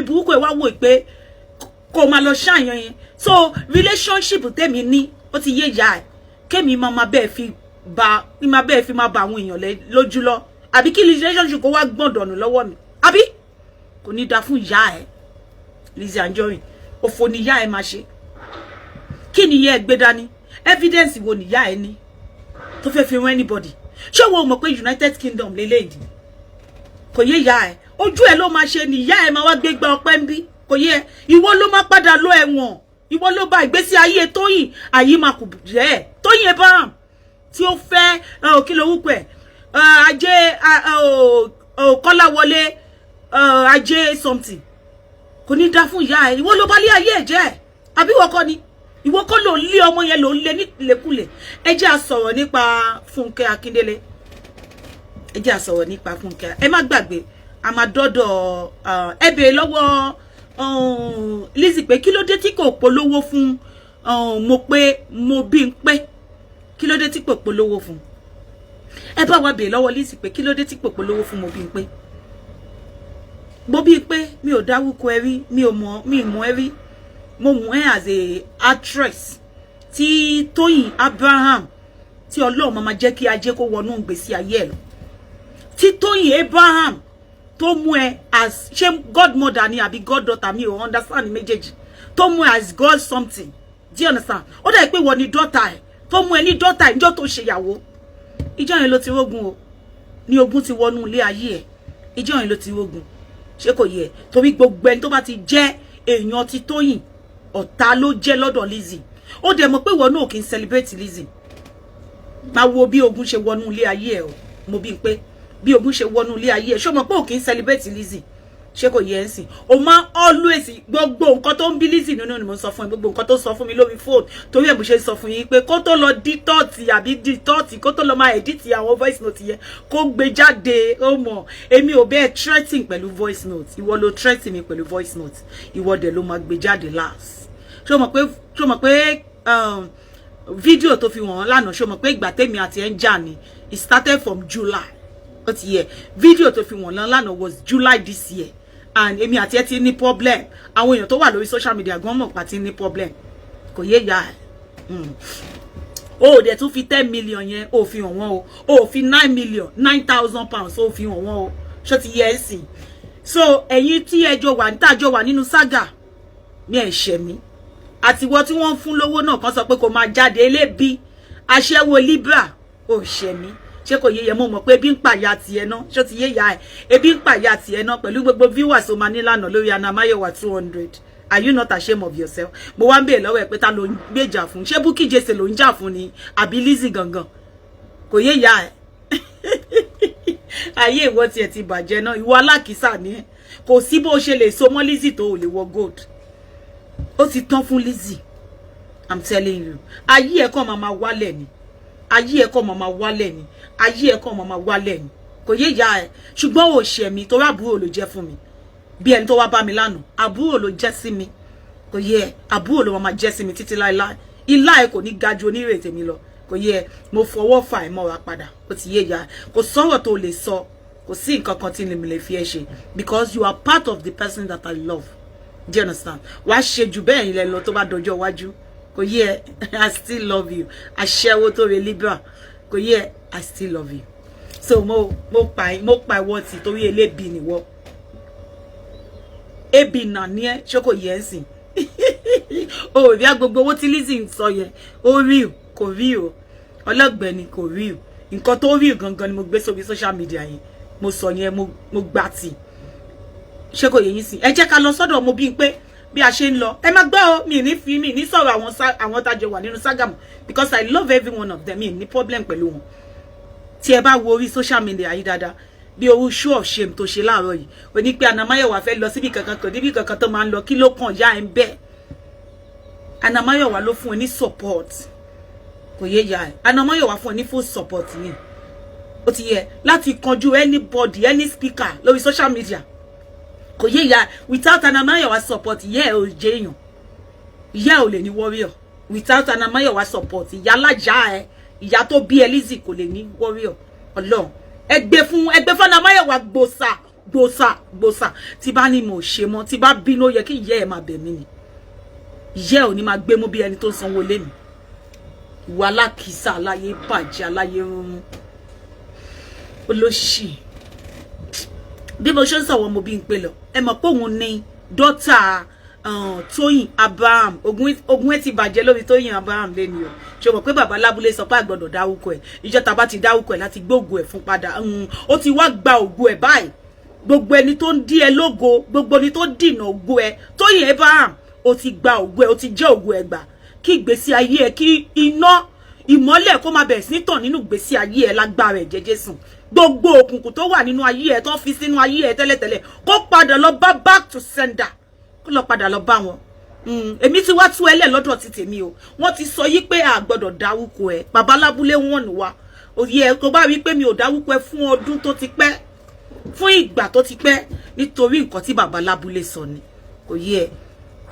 olórí burúkú ẹ wá wò pé kó máa lọ ṣàyàn yẹn. So relationship tèmi ní ó ti yé ya ẹ kémi máa bẹ́ẹ̀ fi ba máa bẹ́ẹ̀ fi máa ba àwọn èèyàn lójú lọ àbí kí relationship kó wá gbọ̀ndọ̀nù lọ́wọ́ mi àbí kò ní da fún ìyá ẹ Lizzyanjorin òfò ni ìyá ẹ máa ṣe. Kí ni ìyá ẹ gbé dání? Evidence wo ni ìyá ẹ ní tó fẹ́ fi rán anybody? Ṣé wo mọ̀ pé United Kingdom lélẹ́yìí kò yé ìyá ẹ ojú ẹ ló máa ṣe ni ìyá ẹ máa wá gbégbá ọpẹ́ ń bí kò yé ìwọ ló máa padà lọ ẹ̀wọ̀n ìwọ ló bà ìgbésí ayé Tóyìn ayé máa kù jẹ́ Tóyìn Abraham tí ó fẹ́ kí ló wúkọ ẹ̀ ajé Kọ́láwọlé ajé something kò ní dá fún ìyá ẹ ìwọ ló bá lé ayé ẹ jẹ́ àbí ìwọ kọ́ ni ìwọ kọ́ ló lé ọmọ yẹn ló ń lé nílẹ̀kulẹ̀. Ẹ jẹ́ a sọ̀rọ̀ nípa Funke Akindele ẹ jẹ́ a sọ̀rọ̀ nípa Funke ẹ má gbàgbé a máa dọ́dọ̀ ẹ bèèrè lọ́wọ́ Lizzy pé kí ló dé tí kò polówó fún mo pé mo bí ń pé kí ló dé tí kò polówó fún ẹ bá wa bèèrè lọ́wọ́ Lizzy pé kí ló dé tí kò polówó fún mo bí ń pé mo bí ń pé mi ò dárúkọ ẹ rí mi mọ̀ ẹ rí mo mọ̀ ẹ́ as a actress tí Tóyìn Abraham tí Ọlọ́run máa jẹ́ kí ajé kó wọnú ìgbésí ayé ẹ̀ lọ tí Tóyìn Abraham tó mú ẹ as ṣé godmother ni àbí goddaughter mi ò understand méjèèjì tó mú ẹ as god something do you understand ó dà pé wọ́n ní daughter ẹ̀ tó mú ẹ ní daughter ẹ̀ níjọ́ tó ṣèyàwó ìjọ́ yẹn ló ti rógun o ní ogun ti wọnú ilé ayé ẹ̀ ìjọ́ yẹn ló ti rógun ṣé kò yẹ torí gbogbo ẹni tó bá ti jẹ́ èèyàn ti Tóyìn ọ̀tá ló jẹ́ lọ́dọ̀ Lizzy ó dẹ̀ mọ̀ pé wọ́n náà kì í celebrate Lizzy máa wo bí ogun ṣe wọnú ilé ayé ẹ̀ o mo bí pé bí ogun ṣe wọnú ilé ayé ẹ̀ ṣó mọ̀ pé ò kì í celebrate Lizzy ṣé kò yẹ ẹ́ sìn o máa always gbogbo nǹkan tó ń bí Lizzy nínú ni mo sọ fún ẹ gbogbo nǹkan tó sọ fún mi lórí phone torí ẹ̀ mo ṣe sọ fún yín pé kó tó lọ dítọ́ọ̀tì àbí dítọ́ọ̀tì kó tó lọ máa edit àwọn voice note yẹn kó gbé jáde ó mọ̀ èmi ò bẹ́ẹ̀ threatening pẹ̀lú voice note ìwọ ló threatening mi pẹ̀lú voice note ìwọ dẹ̀ ló máa gbé jáde last ṣó mọ̀ pé fídíò tó fi wọ̀n lánàá ṣó mọ̀ pé ìgbà tèmi àti ẹ̀ ń jà ni it started from July ó ti yẹ fídíò tó fi wọ̀n lánàá was July this year and èmi àti ẹ̀ ti ní problem àwọn èèyàn tó wà lórí social media gan mọ̀ pa ti ní problem kò yé ya ẹ̀ o dẹ̀ tún fi 10 million yẹn o fi hàn wọ́n o fi 9 million 9,000 pounds o fi hàn wọ́n o ṣó ti yẹ ẹ́ sìn so ẹ̀yin tí ẹjọ́ wà nítajọ́ wà nínú saga mi ẹ̀ ṣẹ̀ mi àtiwọ́ tí wọ́n fún lówó náà kan sọ pé kò máa jáde elébi aṣẹ́wó Libra ò ṣẹ̀ mí ṣé kò yé yẹ mo mọ̀ pé ebi ń pàyà tiẹ̀ náà ṣó ti yé ya ẹ̀ ebi ń pàyà tiẹ̀ náà pẹ̀lú gbogbo viewers o máa ní lánàá lórí Anamáyọ̀wá 200 are you not ashamed of yourself mo wá ń bèèrè lọ́wọ́ ẹ̀ pé ta ló ń gbèjà fún ṣé Bukky Jesse ló ń jà fún ni àbí Lizzy gangan kò yé ya ẹ̀ ayé ìwọ tiẹ̀ ti bàjẹ́ náà ìwọ alákìísà ni ẹ̀ kò sí bó ṣe lè so mọ́ Lizzy tó ò lè wọ gold ó ti tán fún Lizzy I'm telling you ayé ẹ̀ kàn máa wálẹ̀ ni ayé ẹ̀ kàn máa wálẹ̀ ni ayé ẹ̀ kàn máa wálẹ̀ ni kò yé ya ẹ̀ ṣùgbọ́n ò ṣẹ̀ mi torí àbúrò ló jẹ́ fún mi bí ẹni tó wá bá mi lánàá àbúrò ló jẹ́ sí mi kò yé àbúrò ló máa jẹ́ sí mi títí láéláé ilá ẹ̀ kò ní ga ju onírètè mi lọ kò yé mo fọwọ́ fà ẹ̀ mọ́ra padà ó ti yé ya kò sọ̀rọ̀ tó lè sọ kò sí nǹkan kan tí mi lè fi ẹ́ ṣe because you are part of the person that I love. Do you understand? Wá ṣe jù bẹ́ẹ̀ ilẹ̀ lọ tó bá dọjọ́ iwájú kò yé I still love you aṣẹ́wó tó re Libra kò yé I still love you so mo pa ìwọ tí torí elébi nìwọ ebi nà ní ẹ ṣé kò yẹ ẹ sìn o bí a gbogbo owó tí Lizzy ń sọ yẹn ó rí o kò rí o ọlọ́gbẹ̀ni kò rí o nǹkan tó rí o gangan ni mo gbé sórí social media yẹn mo sọ yẹn mo gbà tì ṣé kò yẹ yín sí ẹ jẹ́ ká lọ sọ́dọ̀ mo bí pé bí a ṣe ń lọ ẹ má gbọ́ o mi ní sọ̀rọ̀ àwọn tájọ wà nínú Ságàmù because I love every one of them mi ní problem pẹ̀lú wọn tí ẹ bá wo orí social media yìí dáadáa bí owó show of shame tó ṣe láàárọ̀ yìí ó ní pé Anamáyọ̀wá fẹ́ lọ síbi kankan kò níbi kankan tó máa ń lọ kí ló kàn yá ẹ ń bẹ́ẹ̀ Anamáyọ̀wá ló fún ẹ ní support kò yé ya ẹ Anamáyọ̀wá fún ẹ ní full support yìí ó ti yẹ láti kanjú anybody any speaker lórí social media kò yé ya without Anamáyọ̀wá support yẹ ò jẹ́ èèyàn yẹ ò lè ní warrior without Anamáyọ̀wá support ìyá alájà ẹ ìyá tó bí ẹ Lizzy kò lè ní warrior Ọlọ́run ẹgbẹ́ fún Anamáyọ̀wá gbòòsà gbòsà tí bá ní mo ṣe mọ́ tí bá bínú yẹ kí ìyá ẹ̀ máa bẹ̀ mí ni ìyá ò ní máa gbé mú bí ẹni tó sanwó lé mi ìwà alákìísà aláyé bàjẹ́ aláyé rúnrún olóṣì bí mo ṣe ń sọ̀wọ́ mo bí ń pè lọ ẹ mọ̀ pé òun ni dọ́tà Tóyìn Abraham ogun ẹ ti bàjẹ́ lórí Tóyìn Abraham lẹ́nu o ṣe mọ̀ pé bàbá lábúlé sọ pé àgbọ̀dọ̀ dáwúkọ ẹ̀ ìjọ tá bá ti dáwúkọ ẹ̀ láti gbé ògo ẹ̀ fún padà ó ti wá gba ògo ẹ̀ báyìí gbogbo ẹni tó ń dí ẹ lógo gbogbo ẹni tó dìnà ògo ẹ Tóyìn Abraham ó ti gba ògo ẹ̀ ó ti jẹ́ ògo ẹ̀ gbà kí ìgbésí ayé ẹ kí iná ìmọ́lẹ̀ kó máa bẹ̀rẹ̀ sí tàn nínú ìgbésí ayé ẹ lágbára ẹ̀jẹ̀ Jésù gbogbo òkùnkùn tó wà nínú ayé ẹ tó fi sínú ayé ẹ tẹ́lẹ̀tẹ́lẹ̀ kó padà lọ bá back to sender kó lọ padà lọ bá wọn èmi ti wá tú ẹlẹ́ lọ́dọ̀ ti tèmi o wọ́n ti sọ yí pé a gbọ́dọ̀ dáwúkọ ẹ bàbá lábúlé wọn nù wá òye ẹ tó bá rí pé mi ò dáwúkọ ẹ fún ọdún tó ti pẹ́ fún ìgbà tó ti pẹ́ nítorí nǹkan tí bàbá lábúlé sọ ni òye ẹ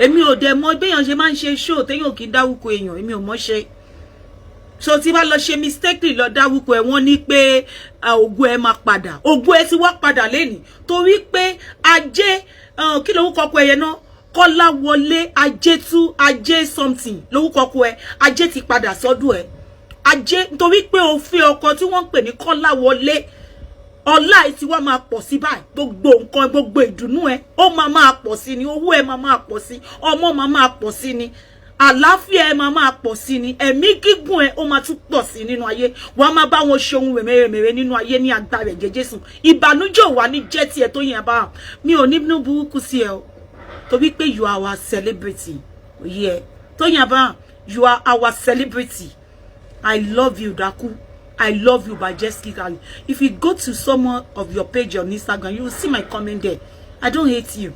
èmi ò dẹ̀ mọ̀ béèyàn ṣe máa ń ṣe show téèyàn kì í dáwúkọ èèyàn èmi ò mọ̀ ṣe so tí bá lọ ṣe mistake lọ dáwúkọ ẹ wọ́n ní pé ògo ẹ máa padà ògo ẹ ti wá padà lẹ́nìí torí pé ajé kí lórúkọ ọkọ ẹyẹ náà Kọ́láwọlé ajé something lórúkọ ọkọ ẹ ajé ti padà sọ́dọ̀ ẹ ajé nítorí pé o fi ọkọ tí wọ́n ń pè ní Kọ́láwọlé ọlá ẹ ti wá máa pọ̀ sí báyìí gbogbo nǹkan gbogbo ìdùnnú ẹ ó máa pọ̀ sí ni owó ẹ máa pọ̀ sí ọmọ máa pọ̀ sí ni àlàáfíà ẹ máa pọ̀ sí ni ẹ̀mí gígùn ẹ ó máa tún pọ̀ sí nínú ayé wàá máa bá wọn ṣe ohun mèremère nínú ayé ní agbára ẹ̀jẹ̀ Jésù ìbànújẹ́ ò wá ní jẹ́ tiẹ̀ tó yẹn bá mi ò ní bínú burúkú sí ẹ o torí pé you are our celebrity yeah Tóyìn Abraham you are our celebrity I love you Daku I love you majestically if you go to some of your page on Instagram you will see my comment there I don't hate you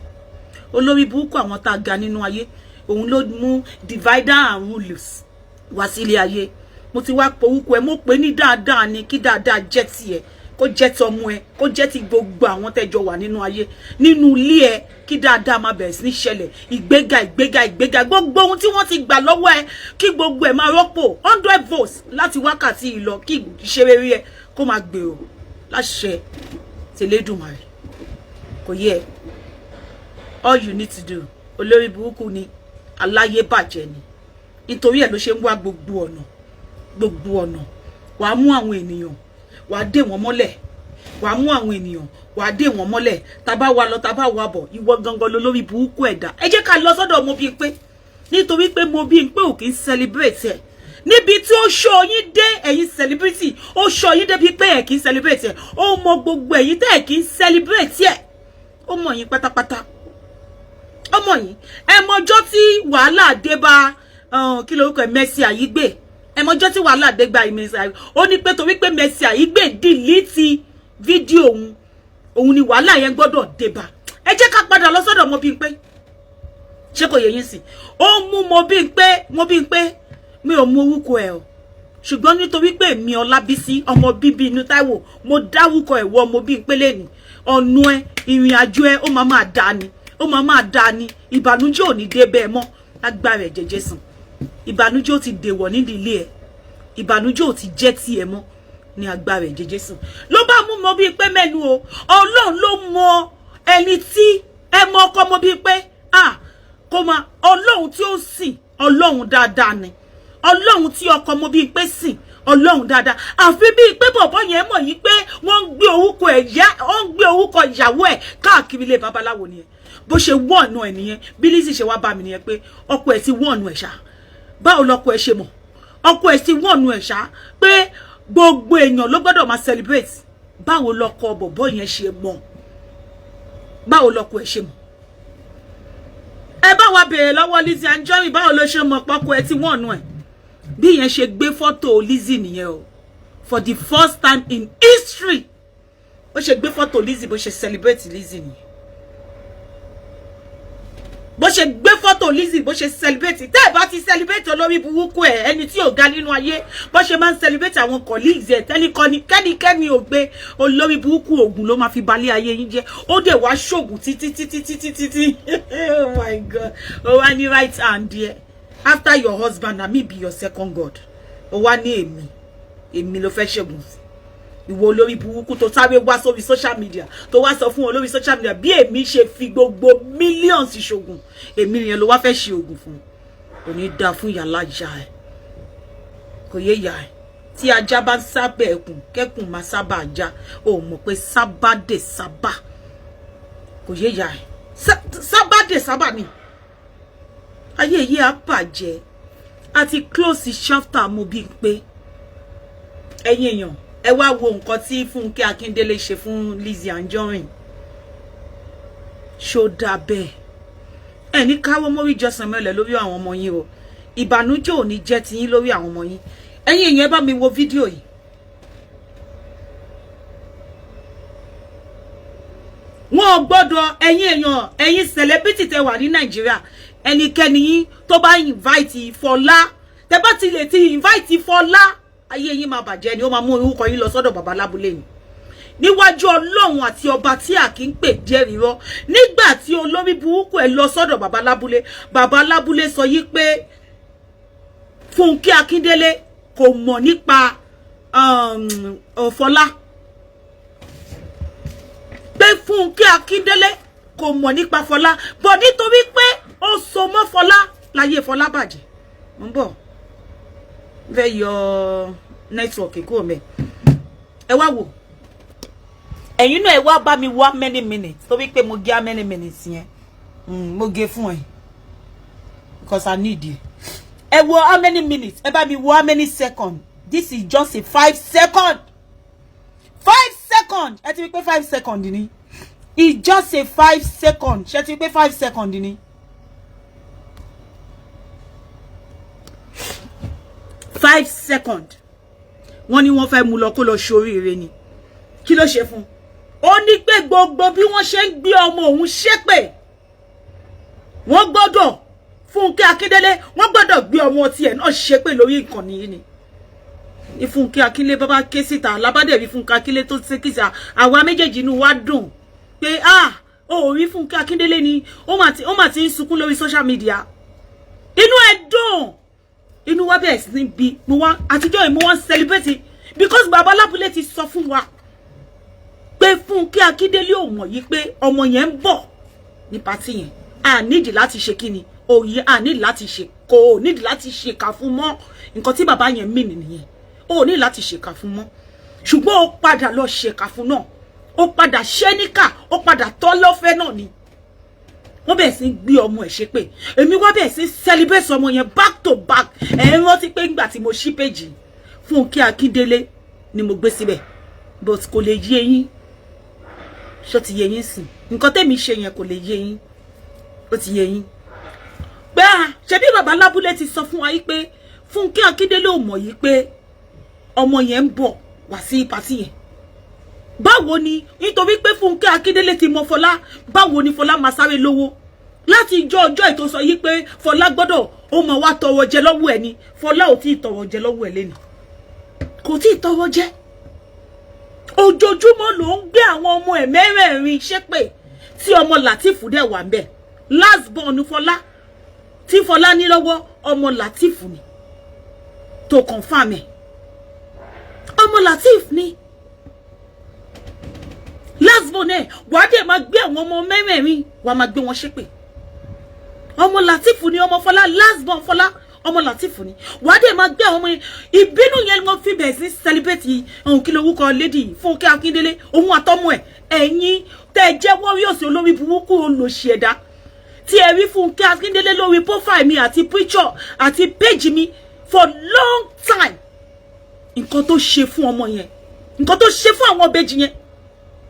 olórí burúkú àwọn tá a ga nínú ayé òun ló mú divider and rulers wá sí ilé ayé mo ti wá porúkọ ẹ mo pè ní dáadáa ni kí dáadáa jẹ́ tiẹ̀ kó jẹ́ tọmọ ẹ kó jẹ́ ti gbogbo àwọn tẹ́jọ wà nínú ayé nínú ilé ẹ kí dáadáa máa bẹ̀rẹ̀ sí ní ṣẹlẹ̀ ìgbéga gbogbo ohun tí wọ́n ti gbà lọ́wọ́ ẹ kí gbogbo ẹ máa rọ́pò 100 votes láti wákàtí ìlọ kí ìṣeré ẹ kó máa gbèrò láṣẹ tẹlẹ́dùmarè kò yẹ all you need to do olórí burúkú ni aláyé bàjẹ́ ni nítorí ẹ̀ ló ṣe ń wá gbogbo ọ̀nà wàá mú àwọn ènìyàn wàá dè wọ́n mọ́lẹ̀ wàá mú àwọn ènìyàn wàá dè wọ́n mọ́lẹ̀ tábà wà lọ tábà wà bọ̀ ìwọ gangan lórí burúkú ẹ̀dá ẹ jẹ́ ká lọ sọ́dọ̀ Mobímpé nítorí pé Mobímpé ò kì í celebrate ẹ̀ níbi tí ó ṣọ́ yín dé ẹ̀yin celebrity ó ṣọ́ yín débi pé ẹ̀ kì í celebrate ẹ̀ ó mọ gbogbo ẹ̀yin tẹ́ ẹ̀ kì í celebrate ẹ̀ ó mọ̀ yín pátápátá ọmọ yìí ẹ mọjọ́ tí wàhálà dé bá kí lorúkọ ẹ Mercy Aigbe ẹ mọjọ́ tí wàhálà dé gba Mercy Aigbe ó ní pé torí pé Mercy Aigbe delete fídíò òun ni wàhálà yẹn gbọ́dọ̀ dé bá ẹ jẹ́ ká padà lọ sọ́dọ̀ Mobímpé ṣé kò yé yín sí ó mú Mobímpé mi ò mú orúkọ ẹ o ṣùgbọ́n nítorí pé mi Ọlábísí ọmọ bíbí inú Táíwò mo dáwúkọ ẹ wọ Mobímpé lẹ́nu ọ̀nà ẹ ìrìn àjò ẹ ó máa dá ni ó máa dá ni ìbànújẹ́ ò ní dé bẹ́ẹ̀ mọ́ lágbára ẹ̀jẹ̀ Jésù ìbànújẹ́ ò ti dèwọ̀ nídìí ilé ẹ̀ ìbànújẹ́ ò ti jẹ́ tiẹ̀ mọ́ ní agbára ẹ̀jẹ̀ Jésù ló bá mú Mobímpé mẹ́nu o Ọlọ́run ló mọ ẹni tí ẹ mọ ọkọ Mobímpé kó máa Ọlọ́run tí ó sìn Ọlọ́run dáadáa ni Ọlọ́run tí ọkọ Mobímpé sìn Ọlọ́run dáadáa àfi bíi pé bọ̀bọ́ yẹn mọ̀ yí pé wọ́n ń gbé orúkọ ìyàwó ẹ̀ káàkiri ilé babaláwo nìyẹn bó ṣe wọ́ọ̀nù ẹ̀ nìyẹn bí Lizzy ṣe wá bá mi nìyẹn pé ọkọ ẹ̀ ti wọ́ọ̀nù ẹ̀ ṣá báwo lọkọ ẹ̀ ṣe mọ̀ ọkọ ẹ̀ ti wọ́ọ̀nù ẹ̀ ṣá pé gbogbo èèyàn ló gbọ́dọ̀ máa celebrate báwo lọkọ bọ̀bọ́ yẹn ṣe mọ̀ báwo lọkọ ẹ̀ ṣe mọ̀ ẹ bá wa béèrè lọ́wọ́ Lizzyanjorin báwo ló ṣe mọ̀ pọ́kọ ẹ̀ ti wọ́ọ̀nù ẹ̀ bí yẹn ṣe gbé fọ́tò Lizzy nìyẹn o for the first time in history ó ṣe gbé fọ́tò Lizzy bó ṣe celebrate Lizzy nìyẹn bó ṣe gbé fọ́tò Lizzy bó ṣe celebrate tẹ́ ẹ̀ bá ti celebrate olórí burúkú ẹ̀ ẹni tí ò ga nínú ayé bó ṣe máa ń celebrate àwọn colleagues ẹ̀ kẹ́nikẹ́ni ò gbé olórí burúkú ògùn ló máa fi balẹ̀ ayé yín jẹ́ ó dẹ̀ wá ṣògùn títí oh my God ó wá ní right hand there after your husband na me be your second God ó wá ní èmi ló fẹ́ ṣògùn sí ìwọ olórí burúkú tó sáré wá sórí social media tó wá sọ fún olórí social media bí èmi ṣe fi gbogbo millions ṣògùn èmi yẹn ló wá fẹ́ ṣe ògùn fún kò ní dá fún ìyá lájà ẹ kò yé ìyá ẹ tí ajá bá ń sábà ẹkùn kẹkùn máa sábà ajá ò mọ̀ pé sábà dé sábà kò yé ìyá ẹ sábà dé sábà ni ayé yìí á bàjẹ́ àti close chapter mo bí pé ẹ̀yin èèyàn ẹ wá wo nǹkan tí Funke Akindele ṣe fún Lizzyanjorin ṣó dà bẹ́ẹ̀ ẹ ní káwọ́ mórí jọsàn mẹ́lẹ̀ lórí àwọn ọmọ yín o ìbànújẹ́ ò ní jẹ́ tiyín lórí àwọn ọmọ yín ẹ̀yin èèyàn ẹ bá mi wo fídíò yìí wọn gbọ́dọ̀ ẹ̀yin èèyàn ẹ̀yin celebrity tẹ́ wà ní Nàìjíríà ẹnikẹ́ni yín tó bá invite Fọlá tẹ́ bá ti lè ti invite Fọlá ayé yín máa bàjẹ́ ni ó máa mú orúkọ yín lọ sọ́dọ̀ baba lábúlé ni níwájú Ọlọ́run àti ọba tí a kì í pè jẹ́ rírọ́ nígbà tí olórí burúkú ẹ̀ lọ sọ́dọ̀ baba lábúlé sọ yí pé Funke Akindele kò mọ̀ nípa Fọlá pé Funke Akindele kò mọ̀ nípa Fọlá bọ̀ nítorí pé ó so mọ́ Fọlá láyé Fọlá bàjẹ́ ń bọ̀ fẹ́ yọ network kúrò mẹ́ ẹ wá wò ẹ̀yin náà ẹ wá bá mi wá many minutes torí pé mo gé many minutes yẹn mo gé fún ẹ because I need you ẹ wo how many minutes ẹ bá mi wo how many seconds this is just a 5 seconds 5 seconds ẹ ti rí pé 5 seconds ni it's just a 5 seconds ṣé ti rí pé 5 seconds ni 5 seconds wọ́n ní wọ́n fẹ́ mú lọ kó lọ ṣoríire ni kí ló ṣe fún ó ní pé gbogbo bí wọ́n ṣe ń gbé ọmọ òun ṣépè wọ́n gbọ́dọ̀ Funke Akindele wọ́n gbọ́dọ̀ gbé ọmọ tiẹ̀ náà ṣépè lórí ìkànnì yìí ni Funke Akindele bàbá ké síta labade rí Funke Akindele tó ṣe kíta àwa méjèèjì inú wa dùn pé ó rí Funke Akindele ni ó mà ti ń sunkún lórí social media inú ẹ̀ dùn inú wa bẹ́ẹ̀ sí bí mo wá àtijọ́ mo wá celebrate because baba lábúlé ti sọ fún wa pé Funke Akindele ò mọ̀ yìí pé ọmọ yẹn ń bọ̀ ní party yẹn a need láti ṣe kíni òye a need láti ṣe kò need láti ṣe kà fún mọ́ nǹkan tí bàbá yẹn mean nìyẹn ó ní láti ṣe kà fún mọ́ ṣùgbọ́n ó padà lọ ṣe kà fún náà ó padà ṣe níkà ó padà tọ́ lọ́fẹ́ náà ni wọ́n bẹ̀rẹ̀ sí gbé ọmọ ẹ̀ ṣépè èmi wá bẹ̀rẹ̀ sí celebrate ọmọ yẹn back to back ẹ̀ ń rántí pé ńgbà tí mo ṣí péjì Funke Akindele ni mo gbé síbẹ̀ but kò lè yé yín ṣó ti yé yín sìn nǹkan tẹ́mi ṣe yẹn kò lè yé yín ó ti yé yín pé ṣe bí bàbá lábúlé ti sọ fún wa yìí pé Funke Akindele ò mọ̀ yìí pé ọmọ yẹn ń bọ̀ wá sí pàtí yẹn báwo ni nítorí pé Funke Akindele ti mọ Fọlá báwo ni Fọlá máa sáré lówó láti ọjọ́ ìtò sọ yí pé Fọlá gbọ́dọ̀ ó máa wá tọrọ jẹ lọ́wọ́ ẹ̀ ni Fọlá ò tí ì tọrọ jẹ lọ́wọ́ ẹ̀ lẹ́nu kò tí ì tọrọ jẹ ojoojúmọ́ ló ń gbé àwọn ọmọ ẹ̀ mẹ́rẹ̀ẹ̀rin ṣépè tí ọmọ Latifu dẹ̀ wà ń bẹ̀ last born Fọlá tí Fọlá ní lọ́wọ́ ọmọ Latifu ni tó confirm ẹ̀ ọmọ Latif ni last born ẹ̀ wàá dẹ̀ máa gbé àwọn ọmọ mẹ́rẹ̀ẹ̀rin wàá máa gbé wọn ṣépè ọmọ Latifu ni ọmọ Fọlá last born Fọlá ọmọ Latifu ni wàá dẹ̀ máa gbé àwọn ọmọ ìbínú yẹn ni wọ́n fi bẹ̀rẹ̀ sí celebrate ohun kí lorúkọ lady Funke Akindele òun àtọmọ ẹ̀ ẹ̀yin tẹ́ jẹ́ warriors olórí burúkú olóṣì ẹ̀dá tí ẹ rí Funke Akindele lórí profile mi àti picture àti page mi for long time nǹkan tó ṣe fún ọmọ yẹn nǹkan tó ṣe fún àwọn ọbẹ̀jì yẹn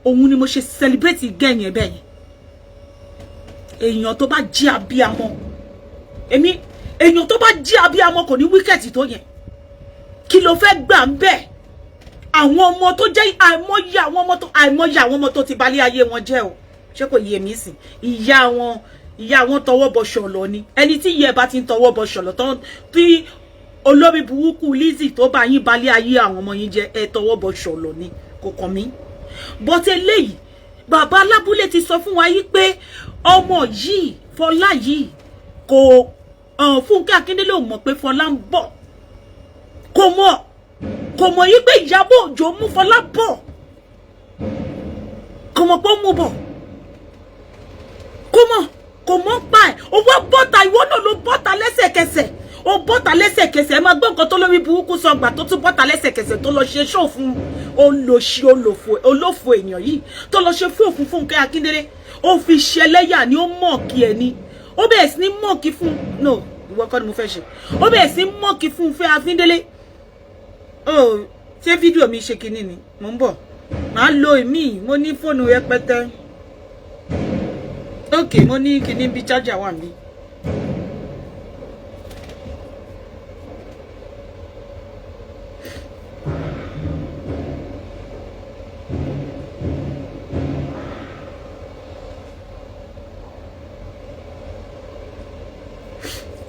òun ni mo ṣe celebrate gẹ̀yìn ẹ̀bẹ̀ yẹn èèyàn tó bá jí abíamọ èèyàn tó bá jí abíamọ kò ní wíkẹ̀tì tó yẹn kí ló fẹ́ gbà ń bẹ̀ àwọn ọmọ tó jẹ́ àìmọye àwọn ọmọ tó ti balẹ̀ ayé wọn jẹ́ o ṣé kò yé mi sìn ìyá wọn tọwọ́ bọ ṣọ̀lọ̀ ni ẹni tí ìyá ẹ bá ti ń tọwọ́ bọ ṣọ̀lọ̀ tán tí olórí burúkú Lizzy tó bá yín balẹ̀ ayé àwọn ọmọ yín jẹ́ ẹ tọwọ́ bọ ṣọ̀lọ̀ ni kò kàn mí but eléyìí bàbá alábúlé ti sọ fún wa yìí pé ọmọ yìí Fọlá yìí kò Funke Akindele ò mọ̀ pé Fọlá ń bọ̀ kò mọ̀ kò mọ̀ yí pé Ìyábọ̀ Òjó mú Fọlá bọ̀, kò mọ̀ pé ó mú bọ̀, kò mọ̀ pa ẹ̀. Ó wá bọ́ta, ìwọ náà ló bọ́ta lẹ́sẹ̀kẹsẹ̀, ó bọ́ta lẹ́sẹ̀kẹsẹ̀. Ẹ máa gbọ́ nǹkan tó lórí burúkú sọ gbà tó tún bọ́ta lẹ́sẹ̀kẹsẹ̀ tó lọ ṣe ṣó fún olófò èèyàn yìí, tó lọ ṣe fún òfin Funke Akindele. Ó fi ṣẹlẹ́yà ni, ó mọ̀ọ́kì ẹ̀ ni, ó bẹ̀rẹ̀ sí ní mọ̀ọ́kì fún no ìwọ kọ́ ni mo fẹ́ ṣe, ó bẹ̀rẹ̀ sí mọ̀ọ́kì fún Funke Akindele. Oh, ṣé fídíò mi ṣe kinní ni? Mo ń bọ̀, màá lo èmi, mo ní fóònù rẹpẹtẹ. Ok, mo ní kinní bí charger wà níbí.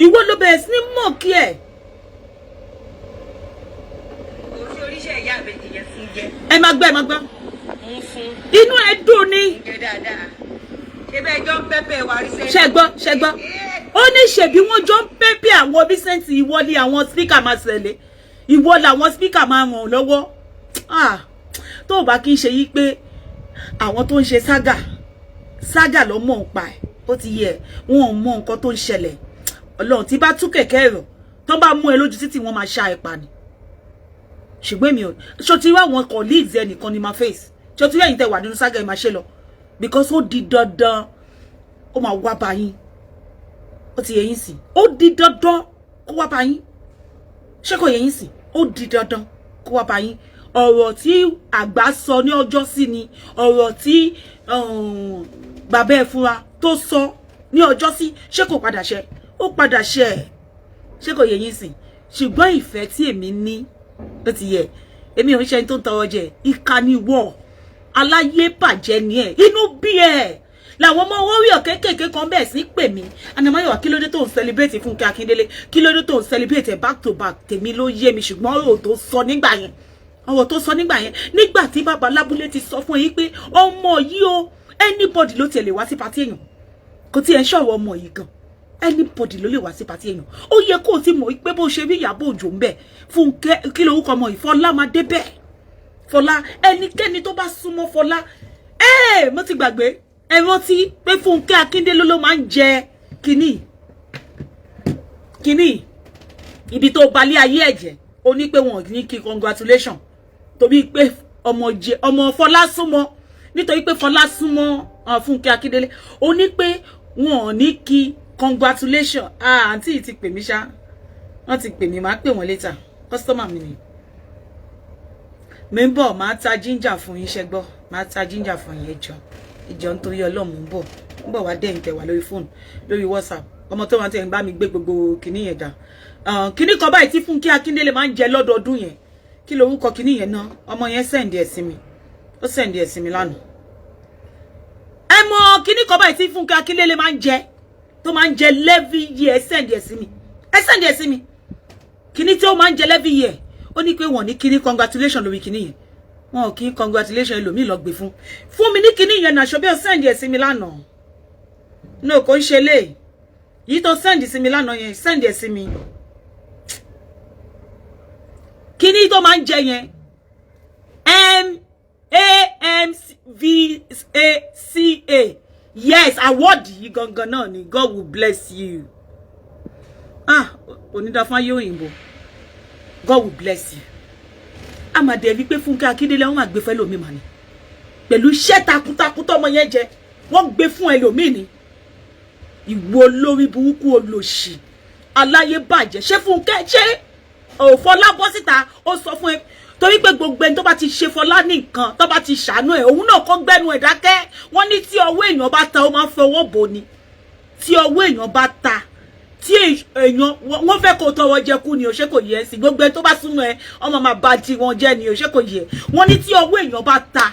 Ìwọ ló bẹ̀rẹ̀ sí ní mọ̀ọ́kì ẹ̀. Ẹ máa gbọ́, ẹ máa gbọ́. Inú ẹ dùn ni. Ṣẹ́gbọ́. Ó ní ṣebí wọ́n jọ ń pẹ́pẹ́ àwọn Vincent, ìwọ ni àwọn speaker máa ṣẹlẹ̀. Ìwọ làwọn speaker máa ràn lọ́wọ́. Tó bá kí n ṣe yí pé àwọn tó ń ṣe sága ló mọ̀ ń pa ẹ̀. Ó ti yẹ, wọn ò mọ nǹkan tó ń ṣẹlẹ̀. Ọlọ́run tí bá tú kẹ̀kẹ́ ẹ̀rọ, tó bá mú ẹ lójú títì wọ́n máa ṣá ẹ pa ni. Ṣùgbọ́n èmi ò ṣó ti rí àwọn colleagues ẹnìkan ni máa face, ṣó ti rí ẹ̀yin tẹ́ wà nínú sága ẹ máa ṣe lọ, because ó di dandan ó máa wá bá yín. Ó ti yé yín sí, ó di dandan kó wá bá yín. Ṣé kò yé yín sí? Ó di dandan kó wá bá yín. Ọ̀rọ̀ tí àgbà sọ ní ọjọ́ sí ni ọ̀rọ̀ tí bàbá ẹ̀ fúnra tó sọ ní ọjọ́ sí, ṣé kò padà ṣẹ? Ó padà ṣẹ ẹ̀. Ṣé kò yé yín sí? Ṣùgbọ́n ìfẹ́ tí èmi ní, ó ti yẹ, èmi ò ń ṣe ẹni tó ń tọrọ jẹ, ìkà ni wọ́, aláyé bàjẹ́ ni ẹ̀, inú bí ẹ̀. Làwọn ọmọ warrior kéékèèké kan bẹ́ẹ̀ sí pè mí, Anamáyọ̀wá kí ló dé tó ń celebrate Funke Akindele, kí ló dé tó ń celebrate back to back. Tèmi ló yé mi, ṣùgbọ́n ọ̀rọ̀ tó sọ nígbà yẹn, nígbà tí bàbá lábúlé ti sọ fún yín pé ọmọ yìí o, anybody ló tiẹ̀ lè wá sí party èèyàn, kò tiẹ̀ ń ṣọ̀rọ̀ ọmọ yìí gan, anybody ló lè wá sí party èèyàn. Ó yẹ kó o ti mọ̀ pé bó ṣe rí Ìyábọ̀ Òjó ń bẹ̀, Funke kí lorúkọ ọmọ yìí, Fọlá máa dé bẹ́ẹ̀. Fọlá, ẹnikẹ́ni tó bá súnmọ́ Fọlá, mo ti gbàgbé, ẹ rántí pé Funke Akindele ló máa ń jẹ kíní ibi tó balẹ̀ ayé ẹ̀jẹ̀. Ó ní pé wọn ò ní kí congratulation torí pé ọmọ Fọlá súnmọ́, nítorí pé Fọlá súnmọ́ Funke Akindele. Ó ní pé wọn ò ní kí congratulation. Àǹtí ti pè mí ṣá, wọ́n ti pè mí, máa pè wọ́n later, customer mi ni. Member máa ta ginger fún yín, ṣẹ́gbọ́, máa ta ginger fún yín ìjọ nítorí Ọlọ́run ń bọ̀ wá dẹ́yìn tẹ̀ wá lórí fóònù, lórí WhatsApp. Ọmọ tó wà tẹ̀ ń bá mi gbé gbogbo kìíní yẹn dà. Kìíní kan báyìí tí Funke Akindele máa ń jẹ lọ́dọọdún yẹn, kí lorúkọ kìíní yẹn náà? Ọmọ yẹn send ẹ̀ sí mi, ó send ẹ̀ sí mi lánàá. Ẹ mọ̀ kìíní kan báyìí tí Funke Akindele máa ń jẹ, tó máa ń jẹ levy year, send ẹ̀ sí mi, send ẹ̀ sí mi. Kìíní tí ó máa ń jẹ levy year, ó ní pé wọ́n ní kíní congratulation lórí kíní yẹn, wọn ò kí congratulation ẹlòmíì lọ gbé fún mi ní kíní yẹn náà. Ṣọbí ó send ẹ̀ sí mi lánàá, no kò ń ṣe lé yìí tó send sí mi lánàá yẹn, send ẹ̀ sí mi. Kíní tó máa ń jẹ yẹn MAMVACA, yes, award yìí gangan náà ni. God will bless you. Onídàáfún ayé òyìnbó, God will bless you. Àmàdé rí pé Funke Akindele wọ́n máa gbé fún ẹlòmíì mà ní, pẹ̀lú iṣẹ́ takuntakun tọ́mọ yẹn jẹ, wọ́n gbé fún ẹlòmíì ní. Ìwọ lórí burúkú olóṣì aláyé bàjẹ́. Ṣé Funke ṣe Fọlá bọ́ síta ó sọ fún ẹ, torí pé gbogbo ẹni tó bá ti ṣe Fọlá ní nǹkan, tó bá ti ṣàánú ẹ̀, òun náà kọ́ gbẹ́nu ẹ̀ dákẹ́. Wọ́n ní tí ọwọ́ èèyàn bá ta ó máa ń fọwọ́ bò ni, tí ọwọ́ èèyàn bá ta, tí èèyàn wọ́n fẹ́ kó tọwọ́ jẹ kú ni, ó ṣe kò yẹ sí. Gbogbo ẹni tó bá súnmọ́ ẹ ọmọ máa bá ti wọn jẹ ni, ó ṣe kò yẹ. Wọ́n ní tí ọwọ́ èèyàn bá ta,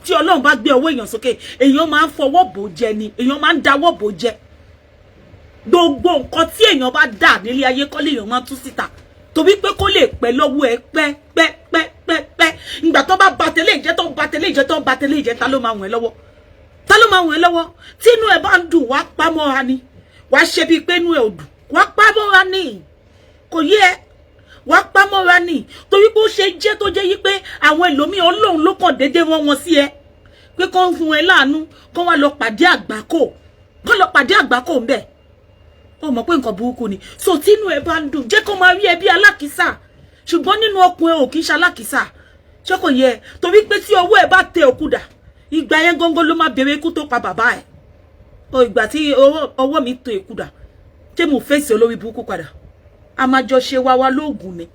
tí Ọlọ́run bá gbé ọwọ́ èèyàn sókè, èèyàn máa ń fọwọ́ bò jẹ ni, èèyàn máa ń dáwọ́ bò jẹ. Gbogbo nǹkan tí èèyàn bá dà nílé ayé kọ́ lèèyàn máa tú síta, torí pé kó lè pẹ́ lọ́wọ́ ẹ pẹ́. Ìgbà tó bá batele ìjẹ́ tó batele ìjẹ́, ta ló máa wọ̀n ẹ́ lọ́wọ́? Ta ló máa wọ̀n ẹ́ lọ́wọ́? Tí inú ẹ bá ń dùn, wá pamọ́ra ni, wá ṣe bíi pé inú ẹ ò dùn, wá pamọ́ra ni. Kò yé ẹ, wá pamọ́ra ni torí pé ó ṣe jẹ́ tó jẹ́ yí pé àwọn ẹlòmíì Ọlọ́run ló kàn déédéé rán wọn sí ẹ pé kó ń fún ẹ láàánú kó wá lọ pàdé àgbákò ńbẹ̀ ó mọ̀ pé nǹkan burúkú ni so tínú ẹ bá ń dùn jẹ́ kó máa rí ẹ bí alákìísà ṣùgbọ́n nínú ọkùn ẹ ò kì í ṣe alákìísà ṣé kò yẹ torí pé tí ọwọ́ ẹ bá tẹ òkúdà ìgbà yẹn góńgó ló máa bẹ̀rẹ̀ ikú tó pa bàbá ẹ o ìgbà tí ọwọ́ mi tẹ òkúdà tí mo fèsì olórí burúkú padà a máa jọ ṣe wá lóògùn ni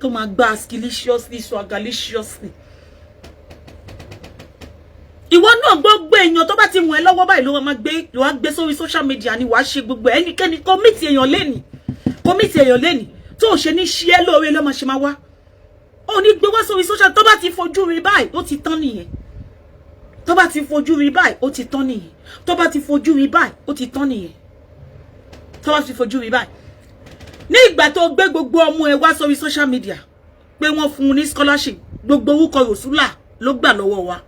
tó máa gba skilliciously swagalliciously ìwọ náà gbogbo èèyàn tó bá ti wọ̀n ẹ́ lọ́wọ́ báyìí ló máa gbé sórí social media ni wàá ṣe gbogbo ẹnikẹ́ni kọ́mítì èèyàn lẹ́nì tó ò ṣe ní ṣí ẹ́ lóore ló máa ṣe máa wá ó ní gbé wá sórí social tó bá ti fojú rí báyìí ó ti tán nìyẹn tó bá ti fojú rí báyìí ó ti tán nìyẹn tó bá ti fojú rí báyìí ó ti tán nìyẹn tó bá ti fojú rí báyìí ní ìgbà tó gbé gbogbo ọmọ ẹ wá sórí social media pé wọ́n fún un ní scholarship gbogbo orúkọ Rosula ló gbà lọ́wọ́ wa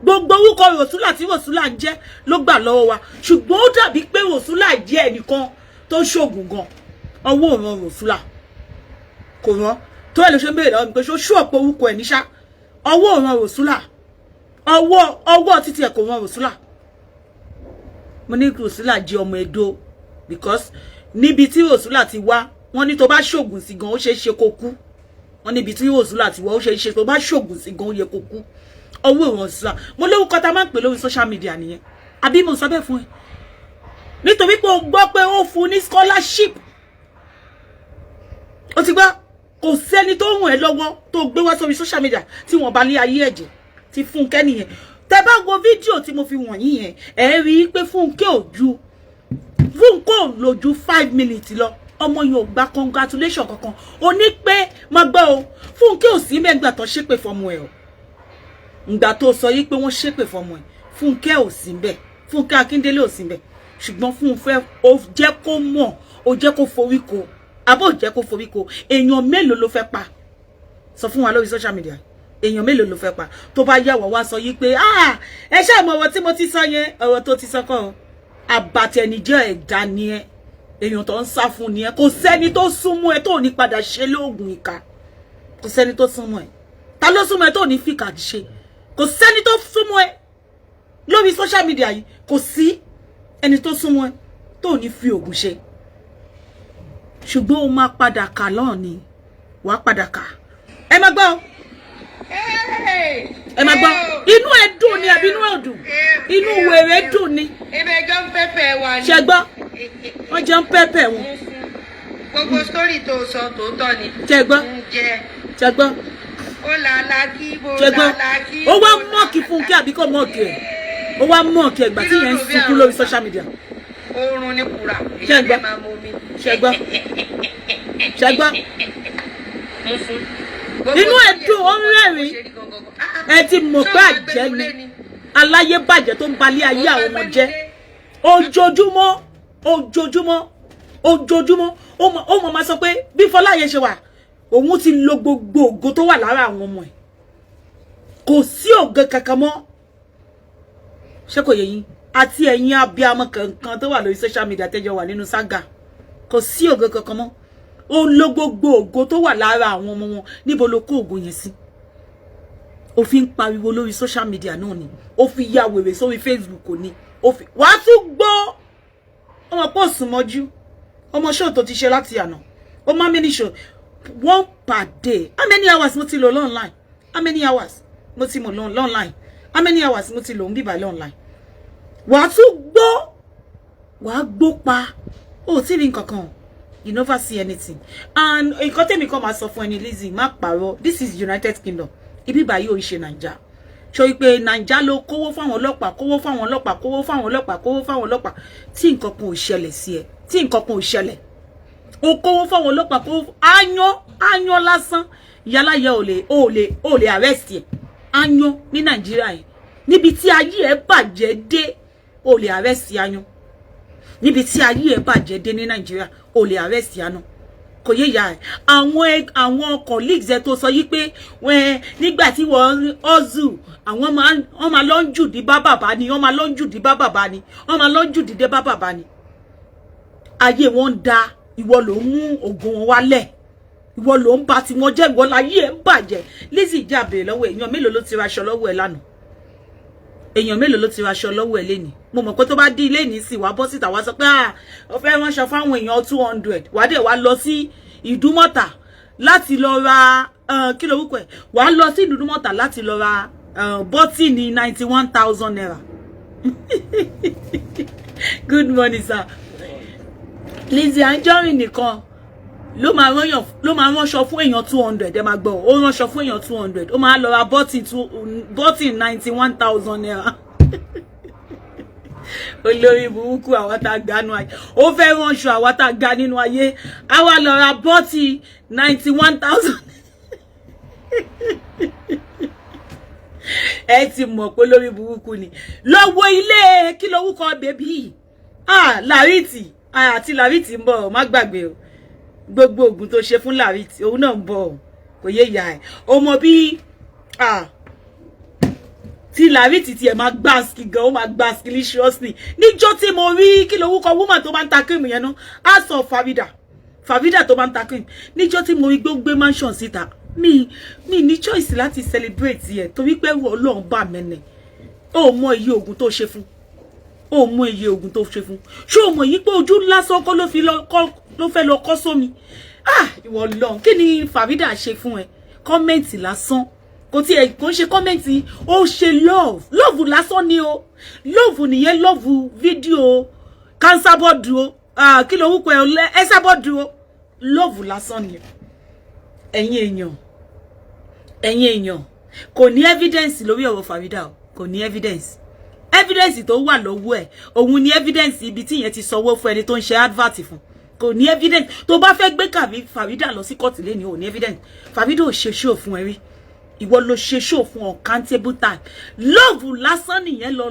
gbogbo orúkọ Rosula tí Rosula ń jẹ́ ló gbà lọ́wọ́ wa ṣùgbọ́n ó dàbí pé Rosula jẹ́ ẹnìkan tó ṣoògùn gan ọwọ́ òran Rosula kò rán tó ẹ̀ ló ṣe ń béèrè lọ́wọ́ mi pé ṣó ọ̀pọ̀ orúkọ ẹ̀ níṣá ọwọ́ òran Rosula ọwọ́ títí ẹ̀ kò rán Rosula mo ní Rosula jẹ́ ọmọ Ẹdó because níbi tí Rosula ti wá wọ́n ní tó bá ṣoògùn sí gan ó ṣeé ṣe kó kú wọ́n níbi tí Rosula ti wá ó ṣeé ṣe tó bá ṣoògùn sí gan ó yẹ kó kú ọwọ́ ìwọ̀n Rosula mo lórúkọ tá máa ń pè lórí social media nìyẹn àbí mo sọ bẹ́ẹ̀ fún ẹ nítorí pé o gbọ́ pé ó fún ní scholarship ó ti gbọ́ kò sẹ́ni tó ràn ẹ́ lọ́wọ́ tó gbé wá sórí social media tí wọ́n bá ní ayé ẹ̀jẹ̀ ti Funke nìyẹn tẹ́ bá wo fídíò tí mo fi wọ̀nyí yẹn ẹ rí i pé Funke ò lò ju 5 minutes lọ ọmọ yóò gba congratulation kankan ó ní pé má gbọ́ o Funke ò sí mẹ́gbà tó ṣépè fọmọ ẹ̀ o ǹgbà tó sọ yí pé wọ́n ṣépè fọmọ ẹ̀ Funke ò sí ńbẹ̀ Funke Akindele ò sí ńbẹ̀ ṣùgbọ́n Funke ó jẹ́ kó mọ̀ ó jẹ́ kó forí ko àbó jẹ́ kó forí ko èèyàn mélòó ló fẹ́ pa sọ fún wa lórí social media èèyàn mélòó ló fẹ́ pa tó bá yàwọ̀ wá sọ yí pé ẹ ṣáà mọ̀ ọ̀rọ̀ tí mo ti sọ yẹn ọ̀rọ̀ tó ti sọ kọ́ àbàtẹnijẹ́ ẹ̀dá ni ẹ èèyàn tó ń sá fún ni ẹ kò sẹ́ni tó súnmọ́ ẹ tó ní padà ṣe lóògùn ìka kò sẹ́ni tó súnmọ́ ẹ ta ló súnmọ́ ẹ tó ní fìkà ṣe kò sẹ́ni tó súnmọ́ ẹ lórí social media yìí kò sí ẹni tó súnmọ́ ẹ tó ní fi ògùn ṣe ṣùgbọ́n ó máa padà kà lọ́ọ̀ ni wàá padà kà ẹ má gbọ́ ẹ má gbọ́ inú ẹ dùn ni àbí inú ẹ dùn inú wèrè dùn ni ìbẹjọ ń pẹpẹ wa ni ṣe gbọ́ wọ́n jẹ́ ń pẹ́pẹ́ wọn gbogbo sórí tó sọ tòótọ́ ni ṣe gbọ́ ṣe gbọ́ ó làálàá kí bó ṣe gbọ́ làálàá kí ó wá mọ́ọ̀kì Funke àbí kò mọ́ọ̀kì ẹ̀ ó wá mọ́ọ̀kì ẹ̀gbà tí yẹn ń sunkún lórí social media oorun ní kura ṣe gbọ́ ṣe gbọ́ ṣe gbọ́ inú ẹ̀ dùn ó ń rẹ́rìn ẹ ti mọ̀ pé àjẹ́ ni aláyé bàjẹ́ tó ń balẹ̀ ayé àwọn ọmọ jẹ́ ojoojúmọ́ ó mọ̀ máa sọ pé bí Fọláyé ṣe wà òun ti lo gbogbo ògo tó wà lára àwọn ọmọ ẹ̀ kò sí ògo kankan mọ́ ṣé kò yé yín àti ẹ̀yin abiyamọ kankan tó wà lórí social media tẹ́jọ wà nínú saga kò sí ògo kankan mọ́ ó lo gbogbo ògo tó wà lára àwọn ọmọ wọn níbo ló kó ògo yẹn sí ó fi ń pariwo lórí social media náà ni ó fi ya wèrè sórí Facebook ni ó fi wàá tún gbọ́ ọmọ pọ̀ sùn mọ́jú ọmọ show tó ti ṣe láti àná ó má many show one per day how many hours mo ti lò online how many hours mo ti lò online how many hours mo ti lò ń bíbà online wàá tún gbọ́ wàá gbó pa ó tí rí nǹkan kan you never see anything and nǹkan tẹ́mi kan máa sọ fún ẹni Lizzy má pààrọ̀ this is United Kingdom ibi báyìí ò ń ṣe Naija ṣó wípé Naija ló kówó fáwọn ọlọ́pàá kówó fáwọn ọlọ́pàá tí nǹkan kan ò ṣẹlẹ̀ sí ẹ tí nǹkan kan ò ṣẹlẹ̀ ó kówó fáwọn ọlọ́pàá kówó áyán lásán yálàyẹ ò lè arrest ẹ áyán ní Nàìjíríà yẹn níbi tí ayé ẹ bàjẹ́ dé ò lè arrest áyán níbi tí ayé ẹ bàjẹ́ dé ní Nàìjíríà ò lè arrest áyán kò yé ya àwọn colleagues ẹ tó sọ yí pé nígbà tí wọ́n ọ̀zù àwọn máa lọ ń jùdí bá bàbá ni wọ́n máa lọ ń jùdí bá bàbá ni wọ́n máa lọ ń jùdí dé bá bàbá ni ayé wọn ń da ìwọ ló mú ògùn wọn wálẹ̀ ìwọ ló ń ba tí wọ́n jẹ́, ìwọ láyé ẹ̀ ń bàjẹ́. Lizzy já bèrè lọ́wọ́ èèyàn mélòó ló ti raṣọ lọ́wọ́ ẹ lánàá, èèyàn mélòó ló ti raṣọ lọ́wọ́ ẹ lénìí. Mo mọ̀ pé tó bá di ilé ní sí wá bọ́ síta wá sọ pé ó fẹ́ ránṣọ fáwọn èèyàn 200 wá dé wá lọ sí Ìdúmọ̀tà láti lọ ra kí lorúkọ ẹ̀, wá lọ sí Ìdúmọ̀tà láti lọ ra bọ́tìnì 91,000 naira. Good morning sir. Lizzyanjorin nìkan ló máa ránṣọ fún èèyàn 200 ẹ máa gbọ́, ó ránṣọ fún èèyàn 200 ó máa lọ ra bọ́tìn 91,000 naira. Olórí burúkú àwa tá ga nínú ayé, ó fẹ́ ránṣọ àwa tá ga nínú ayé, á wá lọ ra bọ́tì 91,000. Ẹ ti mọ̀ pé lórí burúkú ni. Lọ́wọ́ ilé kí lorúkọ bèbí Lariti àti Lariti ń bọ̀, má gbàgbé o. Gbogbo ogun tó ṣe fún Lariti òun náà ń bọ̀, kò yé ìyá ẹ̀. O mọ̀ bí tí Lariti tí ẹ máa gbá ski gan, ó máa gbá skilliciously. Níjọ́ tí mo rí kí lorúkọ woman tó bá ń ta cream yẹn náà, á sọ Farida tó bá ń ta cream. Níjọ́ tí mo rí gbé mansion síta, mi ní choice láti celebrate yẹ torí pé Ọlọ́run bá mẹ́nẹ̀. Ó mọ iye ogun tó ṣe fún, ó mọ iye ogun tó ṣe fún. Ṣé o mọ̀ yí pé ojú lásán kọ́ ló fẹ́ lọ kọ́ sómi? Ìwọ Ọlọ́run, kí ni Farida ṣe fún ẹ? Kọ́mẹ̀ntì lásán, kò tí ẹ kò ṣe kọ́mẹ̀ntì, ó ṣe love lásán ni o. Love nìyẹn, love fídíò cancer board o, kí ló wúkọ ẹ ẹsẹ board o, love lásán ni. Ẹ̀yin èèyàn kò ní evidence lórí ọ̀rọ̀ Farida o, kò ní evidence tó wà lọ́wọ́ ẹ̀ òun ní evidence ibi tí ìyẹn ti sanwó fún ẹni tó ń ṣe advert fún, kò ní evidence. Tó bá fẹ́ gbé Farida lọ sí court lẹ́ni ò ní evidence. Farida ò ṣe show fún ẹ rí, ìwọ ló ṣe show fún uncountable time. Love lásán nìyẹn lọ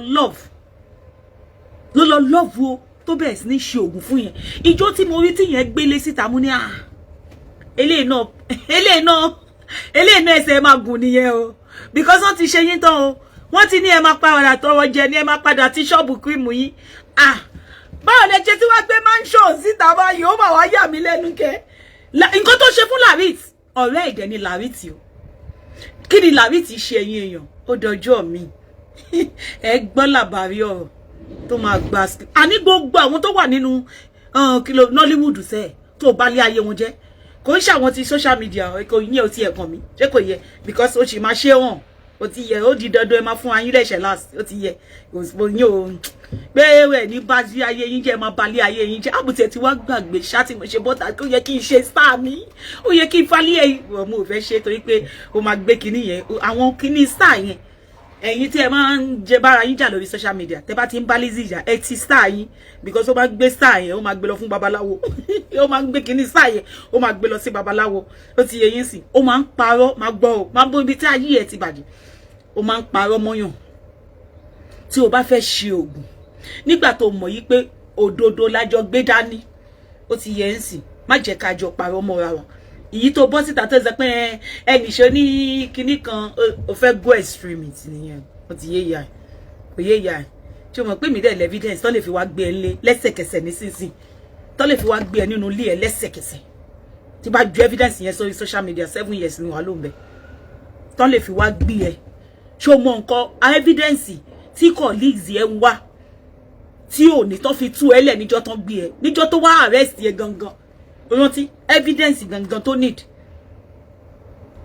love o tó bẹ̀rẹ̀ sí ní ṣe ògùn fún yẹn. Ìjọ tí mo rí tí yẹn gbélé síta mú ní eléyìí náà ẹsẹ̀ máa gùn nìyẹn o, because wọ́n ti ṣe yín tán o, wọ́n ti ní ẹ máa padà tọrọ jẹ ní ẹ máa padà tí ṣọ́ọ̀bù kírìmù yín. Báwo lẹ ṣe tí wọ́n gbé mansion síta báyìí, ó máa wá yà mí lẹ́nu kẹ́. Nǹkan tó ṣe fún Lariti, ọ̀rẹ́ ìdẹ ni Lariti o. Kí ni Lariti ṣe ẹ̀yin èèyàn? Ó dọjọ́ mi. Ẹ gbọ́ làbárí ọ̀rọ̀ tó máa gba àní gbogbo àwọn tó wà nínú Nollywood sẹ́ẹ̀ tó bá lé ayé wọn jẹ́. Kò ń ṣàwọn ti social media kò yẹ ó ti ẹ̀kan mi ṣé kò yẹ, because ó sì máa ṣe hàn ó ti yẹ, ó di dandan ẹ máa fún ayín lẹ́sẹ̀ last ó ti yẹ, kò yín o pé ẹ ní bá sí ayé yín jẹ́ máa balẹ̀ ayé yín jẹ́. Àbùtẹ̀ tí wàá gbàgbé ṣáàtì mo ṣe bọ́tà kó yẹ kí n ṣe star mi, ó yẹ kí n falẹ̀ ẹ̀ mo ò fẹ́ ṣe torí pé ó máa gbé kinní yẹn, àwọn kinní star yẹn. Ẹ̀yin tí ẹ máa ń jẹ bára yín jà lórí social media, tẹ́ bá ti ń bá Lizzy jà ẹ ti star yín, because ó máa gbé star yẹn ó máa gbé lọ fún babaláwo. Ó máa gbé kinní star yẹn ó máa gbé lọ sí babaláwo. Ó ti yé yín sí, ó máa ń parọ́, máa gbọ́ o, máa bó ibi tí ayé ẹ ti bàjẹ́. Ó máa ń parọ́ mọ́yàn tí o bá fẹ́ ṣe ògùn nígbà tó mọ̀ yí pé òdodo lájọ gbé dání. Ó ti yé yín sí, má jẹ́ ká jọ parọ́ mọ́ra wa. Èyí tó bọ́ síta tó sọ pé ẹnì ṣe ní kinní kan ó fẹ́ go extremity nìyẹn. Ó ti yé ya kò yé ya ṣé o mọ̀ pé mi dẹ̀ evidence tó lè fi wá gbé ẹ lé lẹ́sẹ̀kẹsẹ̀ nísinsìnyí, tó lè fi wá gbé ẹ nínú ilé ẹ lẹ́sẹ̀kẹsẹ̀. Tí bá ju evidence yẹn sórí social media 7 years ni wà ló ń bẹ tó lè fi wá gbé ẹ. Ṣé o mọ̀ nǹkan evidence tí colleagues ẹ ń wá tí ò ní tó fi tú ẹ lẹ̀ níjọ́ tán gbé ẹ, níjọ́ tó wá arrest ẹ gangan. Rántí evidence gangan tó need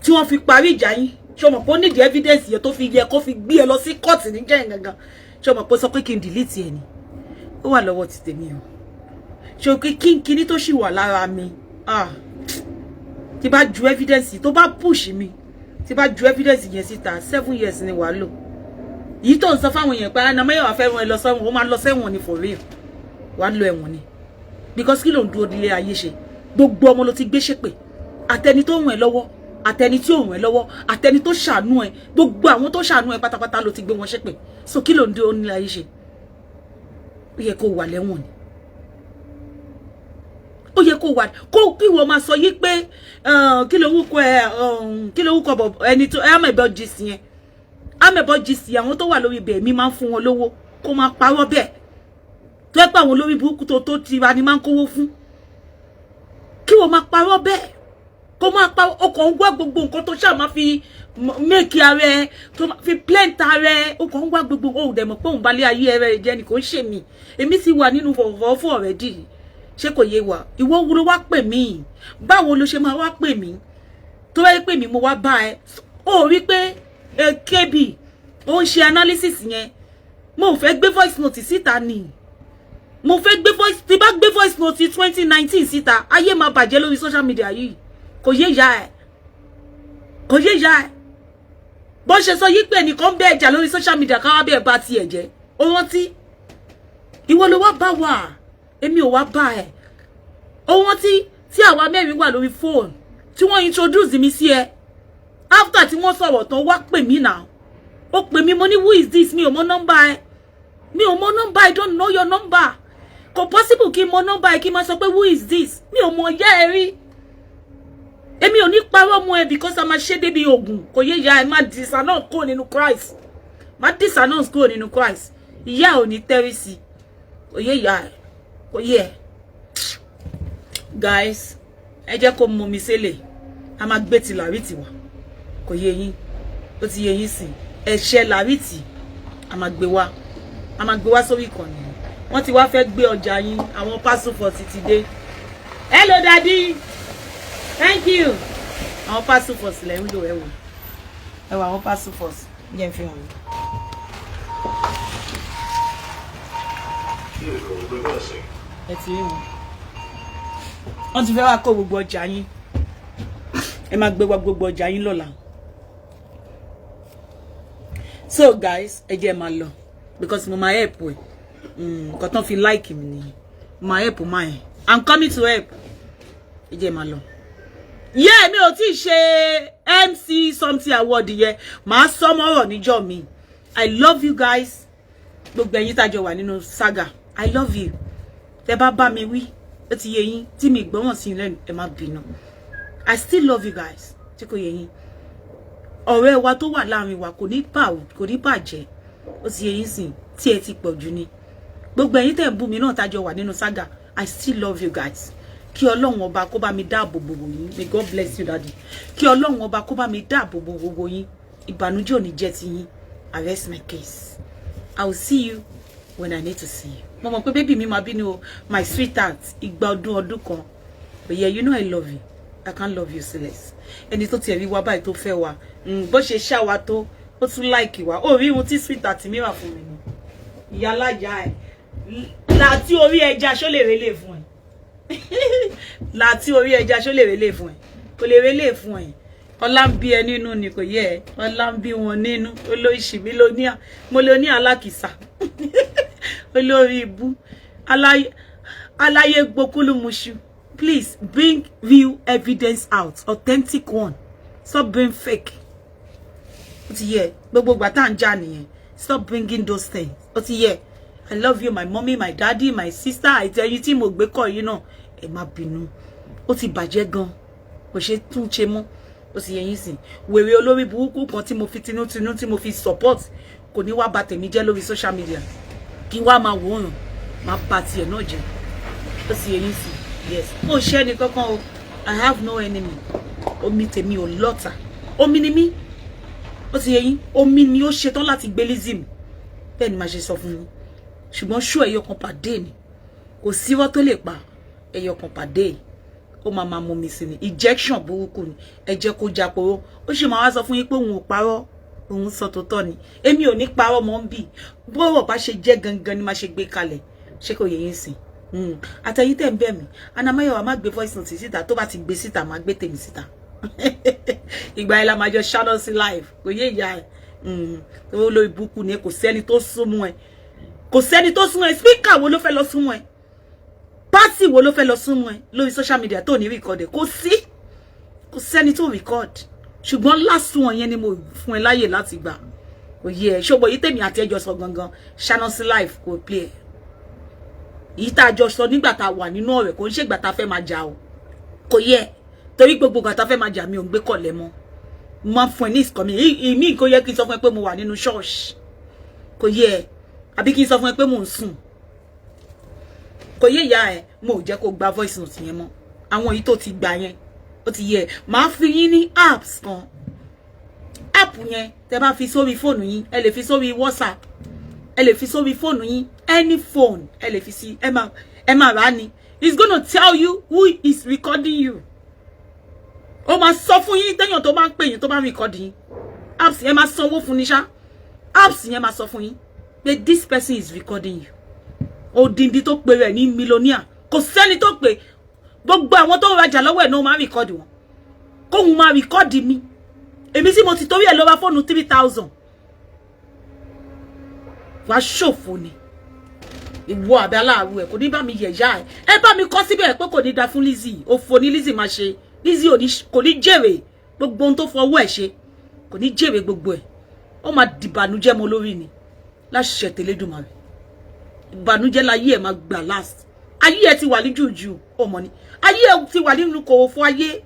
tí wọ́n fi parí ìjà yín. Ṣé o mọ̀ pé ó need evidence yẹn tó fi yẹ kó fi gbé ẹ lọ sí court níjẹ́ yẹn gangan. Ṣé o mọ̀ pé sọ pé kí n delete ẹ ni, ó wà lọ́wọ́ ti tèmi o. Ṣé o pé kíní tó ṣì wà lára mi tí bá ju evidence tó bá push mi, tí bá ju evidence yẹn síta 7 years ni wàá lò. Yìí tó ń sọ fáwọn èèyàn pé Anamayowa fẹ́ rán ẹ lọ sẹ́wọ̀n, ó máa lọ sẹ́wọ̀n ni for real, wàá lọ ẹ̀wọ̀n ni, because kí ló ń dúró nílé ayé ṣe? Gbogbo ọmọ ló ti gbé ṣépè, àtẹni tó ràn ẹ́ lọ́wọ́, àtẹni tí ò ràn ẹ́ lọ́wọ́, àtẹni tó ṣàánú ẹ, gbogbo àwọn tó ṣàánú ẹ pátápátá ló ti gbé wọn ṣépè. So kí ló ń dúró nílé ayé ṣe? Ó yẹ kó wà lẹ́wọ̀n ni, ó yẹ kó wà kó kí wọ́n máa sọ yí pé kí ló wúkọ bọ̀ ẹni tó amẹ̀bọ̀ gist yẹn, amẹ̀bọ̀ gist yẹn àwọn tó wà lórí ibẹ̀ mi máa ń fún wọn lówó kó máa parọ́ bẹ́ẹ̀ tó ẹ pé àwọn olórí burúkú tó tira ni máa ń kówó fún kí wọ́n máa parọ́ bẹ́ẹ̀. kó máa pa ọkàn ń wá gbogbo nǹkan tó ṣáà máa fi make are tó máa fi plant are ọkàn ń wá gbogbo ó dẹ̀ mọ̀ pé òun balẹ̀ ayé rẹ̀ jẹ́ ni kò ń ṣe mí èmi ti wà nínú fọ̀fọ̀ fún already ṣé kò yé wa ìwọ wo ló wá pè mí báwo ló ṣe máa wá pè mí tó bá yẹ pé mi mo wá bá ẹ ó rí pé kébì ó ń ṣe analysis yẹn mo fẹ́ gbé voice note síta ni mo fẹ́ gbé voice tí bá gbé voice note 2019 síta ayé máa bàjẹ́ lórí social media yìí kò yé ya ẹ kò yé ya ẹ bó ṣe sọ yí pé ẹnìkan bẹ́ẹ̀ jà lórí social media káwá bẹ́ẹ̀ bá tiẹ̀ jẹ́ ó rántí ìwọ ló wá bá wà èmi ò wá bá ẹ ó rántí tí àwa mẹ́rin wà lórí phone tí wọ́n introduce mi sí ẹ after tí wọ́n sọ̀rọ̀ tán wá pè mí náà ó pè mí mo ní who is this mi ò mọ nọ́mbà ẹ mi ò mọ nọ́mbà I don't know your number kò possible kí n mọ nọ́mbà ẹ kí n máa sọ pé who is this mi ò mọ yá ẹ rí èmi ò ní parọ́ mọ́ ẹ because a máa ṣe débi ogun kò yé ya ẹ má dìsà náà kúrò nínú Christ má dìsà náà kúrò nínú Christ ìyá ò ní tẹ́rí sí kò yé ya ẹ kò yé ẹ guys ẹ jẹ́ kó mọ mi sílẹ̀ a máa gbé ti làrítì wá kò yé yín ó ti yé yín sìn ẹ̀ṣẹ̀ làrítì a máa gbé wá sórí ìkànnì wọ́n ti wá fẹ́ gbé ọjà yín àwọn pásítọ̀ ti dé hello daddy thank you àwọn pásítọ̀ lẹ́ ń lò ẹwà àwọn pásítọ̀ jẹ́ fi hàn ẹ ti rí wọn wọ́n ti fẹ́ wá kó gbogbo ọjà yín ẹ máa gbé wá gbogbo ọjà yín lọ́la so guys ẹ jẹ́ máa lọ because mo máa help ẹ nǹkan tán fi like mi nìyí mo máa help máa yẹn I'm coming to help ẹ jẹ́ máa lọ yeah mi ò tí ṣe MC something award yẹn màá sọ mọ́rọ̀ níjọ́ mi I love you guys gbogbo ẹ̀yin tájọ wà nínú saga I love you tẹ́ bá mi wí ó ti yé yín tí mi gbọ́ràn sí lẹ́nu ẹ má bínú I still love you guys tí kò yé yín ọ̀rẹ́ wa tó wà láàrin wa kò ní bàjẹ́ ó ti yé yín sìn tí ẹ ti pọ̀ jù ni gbogbo ẹ̀yin tẹ́ ń bú mi náà tájọ wà nínú saga I still love you guys kí Ọlọ́run ọba kó bá mi dáàbò bò yín may God bless you daddy kí Ọlọ́run ọba kó bá mi dáàbò bò gbogbo yín ìbànújẹ́ ò ní jẹ́ ti yín I rest my case I will see you when I need to see you mo mọ̀ pé baby mi máa bínú o my sweetheart ìgbà ọdún kan but yeah you know I love you I can't love you less ẹni tó tiẹ̀ rí wa báyìí tó fẹ́ wa bó ṣe ṣá wa tó ó tún like wa ó rí ohun tí sweetheart mi wà fún mi ni ìyá alájà ẹ̀ láti orí ẹja ṣó lè relé fún ẹ láti orí ẹja ṣó lè relé fún ẹ kò lè relé fún ẹ ọlá ń bí ẹ nínú ni kò yẹ ẹ ọlá ń bí wọn nínú olóṣì mi mo ló ní alákìsà olórí ibú aláyé gbókúlùmùṣù please bring real evidence out authentic one stop being fake ó ti yẹ gbogbo ìgbà tá à ń jà nìyẹn stop bringing those things ó ti yẹ I love you my mommy my daddy my sister àìtẹ́yìn tí mo gbé kọ́ yìí náà ẹ má bínú ó ti bàjẹ́ gan kò ṣe tún ṣe mọ́ ó sì yẹ yín sìn wèrè olórí burúkú kan tí mo fi tinútinú tí mo fi support kò ní wá bà tèmi jẹ́ lórí social media kí wá máa wòran máa bà tiẹ̀ náà jẹ́ ó sì yẹ yín sìn yes mo ṣe ẹni kankan o I have no enemy omi tèmi ò lọ́tà omi ni mí ó sì yẹ yín omi ni ó ṣetán láti gbé Lizzy mi bẹ́ẹ̀ ni màá ṣe sọ fún yín ṣùgbọ́n ṣó ẹyọ kan pàdé ni kò síwọ́ tó lè pa ẹyọ kan pàdé ó máa mú mi sí ni injection burúkú ni ẹ jẹ́ kó japoro ó sì máa wá sọ fún yín pé òun ò parọ́ òun sọ tòótọ́ ni èmi ò ní parọ́ mọ́ ń bì bọ́rọ̀ bá ṣe jẹ́ gangan ni máa ṣe gbé kalẹ̀ ṣé kò yẹ yín sìn àtẹ̀yìn tẹ̀ ń bẹ̀ mí Anamáyọ̀wá má gbé voice note síta tó bá ti gbé síta má gbé tèmi síta ìgbà yẹn la máa jọ ṣáná sí live kò yé ìyá ẹ̀ tó lórí burúkú ni kò sẹ́ni tó súnmọ́ ẹ kò sẹ́ni tó súnmọ́ ẹ speaker wo ló fẹ́ lọ súnmọ́ ẹ pátì wo ló fẹ́ lọ súnmọ́ ẹ lórí social media tó ní record ẹ kò sẹ́ni tó record ṣùgbọ́n last one yẹn ni mo fún ẹ láyè láti gbà kò yẹ ẹ ṣùgbọ́n yìí tèmi àti ẹjọ́ sọ gangan ṣáná sí live kò play ẹ yìí tá a jọ sọ nígbà tá a wà nínú ọ̀rẹ́ kò ń ṣègbà tá a fẹ́ máa jà o kò yẹ torí gbogbo ìgbà tá a fẹ́ máa jà mi ò ń gbé kọ̀lẹ́ mọ́ máa fún ẹ ní ìsìkọ́ mi ìmí kò yẹ kí n sọ fún ẹ pé mo wà nínú ṣọ́ọ̀ṣì kò yẹ àbí kí n sọ fún ẹ pé mo ń sùn kò yé ìyá ẹ mo ò jẹ́ kó gba voice note yẹn mọ́ àwọn èyí tó ti gbà yẹn ó ti yẹ máa fi yín ní apps kan app yẹn tẹ́ bá fi sórí fóònù yín ẹ lè fi sórí WhatsApp ẹ lè fi sórí fóònù yín any phone ẹ lè fi sí ẹ máa rà ni it's gonna tell you who is recording you ó máa sọ fún yín téèyàn tó máa ń pè yín tó bá record yín apps yẹn máa sanwó fún ni ṣá apps yẹn máa sọ fún yín pé this person is recording you odindi tó pe rẹ̀ ní millionaire kò sẹ́ni tó pè gbogbo àwọn tó rajà lọ́wọ́ ẹ̀ náà máa record wọn kóhun máa record mi èmi sì mo ti torí ẹ̀ lọ ra fóònù 3000 wàá ṣòfò ni ìwọ àbí aláàrú ẹ̀ kò ní bá mi yẹ̀yà ẹ bá mi kọ síbẹ̀ pé kò ní da fún Lizzy òfò ní Lizzy máa ṣe Lizzy kò ní jèrè gbogbo ohun tó fọwọ́ ẹ̀ ṣe kò ní jèrè gbogbo ẹ̀ ó máa dìbànújẹ́ mọ́ lórí ni láṣẹ tẹlẹ́dùmarè ìbànújẹ́ láyé ẹ̀ máa gbà last ayé ẹ̀ ti wà ní jùjù ọmọ ni ayé ẹ̀ ti wà nínú kòòfò ayé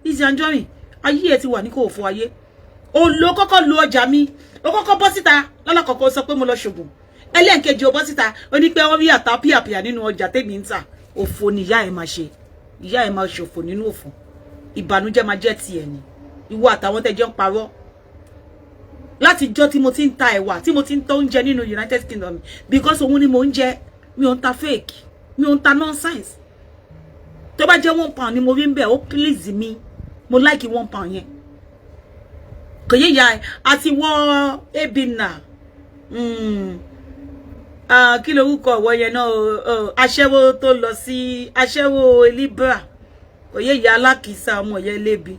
Lizzyanjorin ayé ẹ̀ ti wà ní kòòfò ayé ó lo kọ́kọ́ lo ọjà mi ó kọ́kọ́ bọ́ síta lọ́lọ́kọ̀ọ́kọ́ sọ pé mo lọ ṣògùn ẹlẹ́ǹkejì ó bọ́ síta ó ní pé wọ́n rí àtà píàpíà nínú ọjà tèmi ń tà òfò ni ìyá ẹ̀ máa ṣe ìyá ẹ̀ máa ṣòfò nínú òfò ìbànújẹ́ máa jẹ́ tiẹ̀ ni ìwọ àtàwọn tẹ́jọ́ ń parọ́ láti jọ́ tí mo ti ń ta ẹ̀wà tí mo ti ń tọ́ oúnjẹ nínú United Kingdom because òun ni mo ń jẹ mi ò ń ta fake mi ò ń ta nonsense tó bá jẹ́ £1 ni mo rí ń bẹ̀ ó please mi mo like £1 yẹn kò yé ìyá ẹ̀ àti wọ́ ebina kí lorúkọ ọ̀wọ́ yẹn náà aṣẹ́wó tó lọ sí aṣẹ́wó Libra kò yé ìyá alákìísà ọmọ yẹn lébi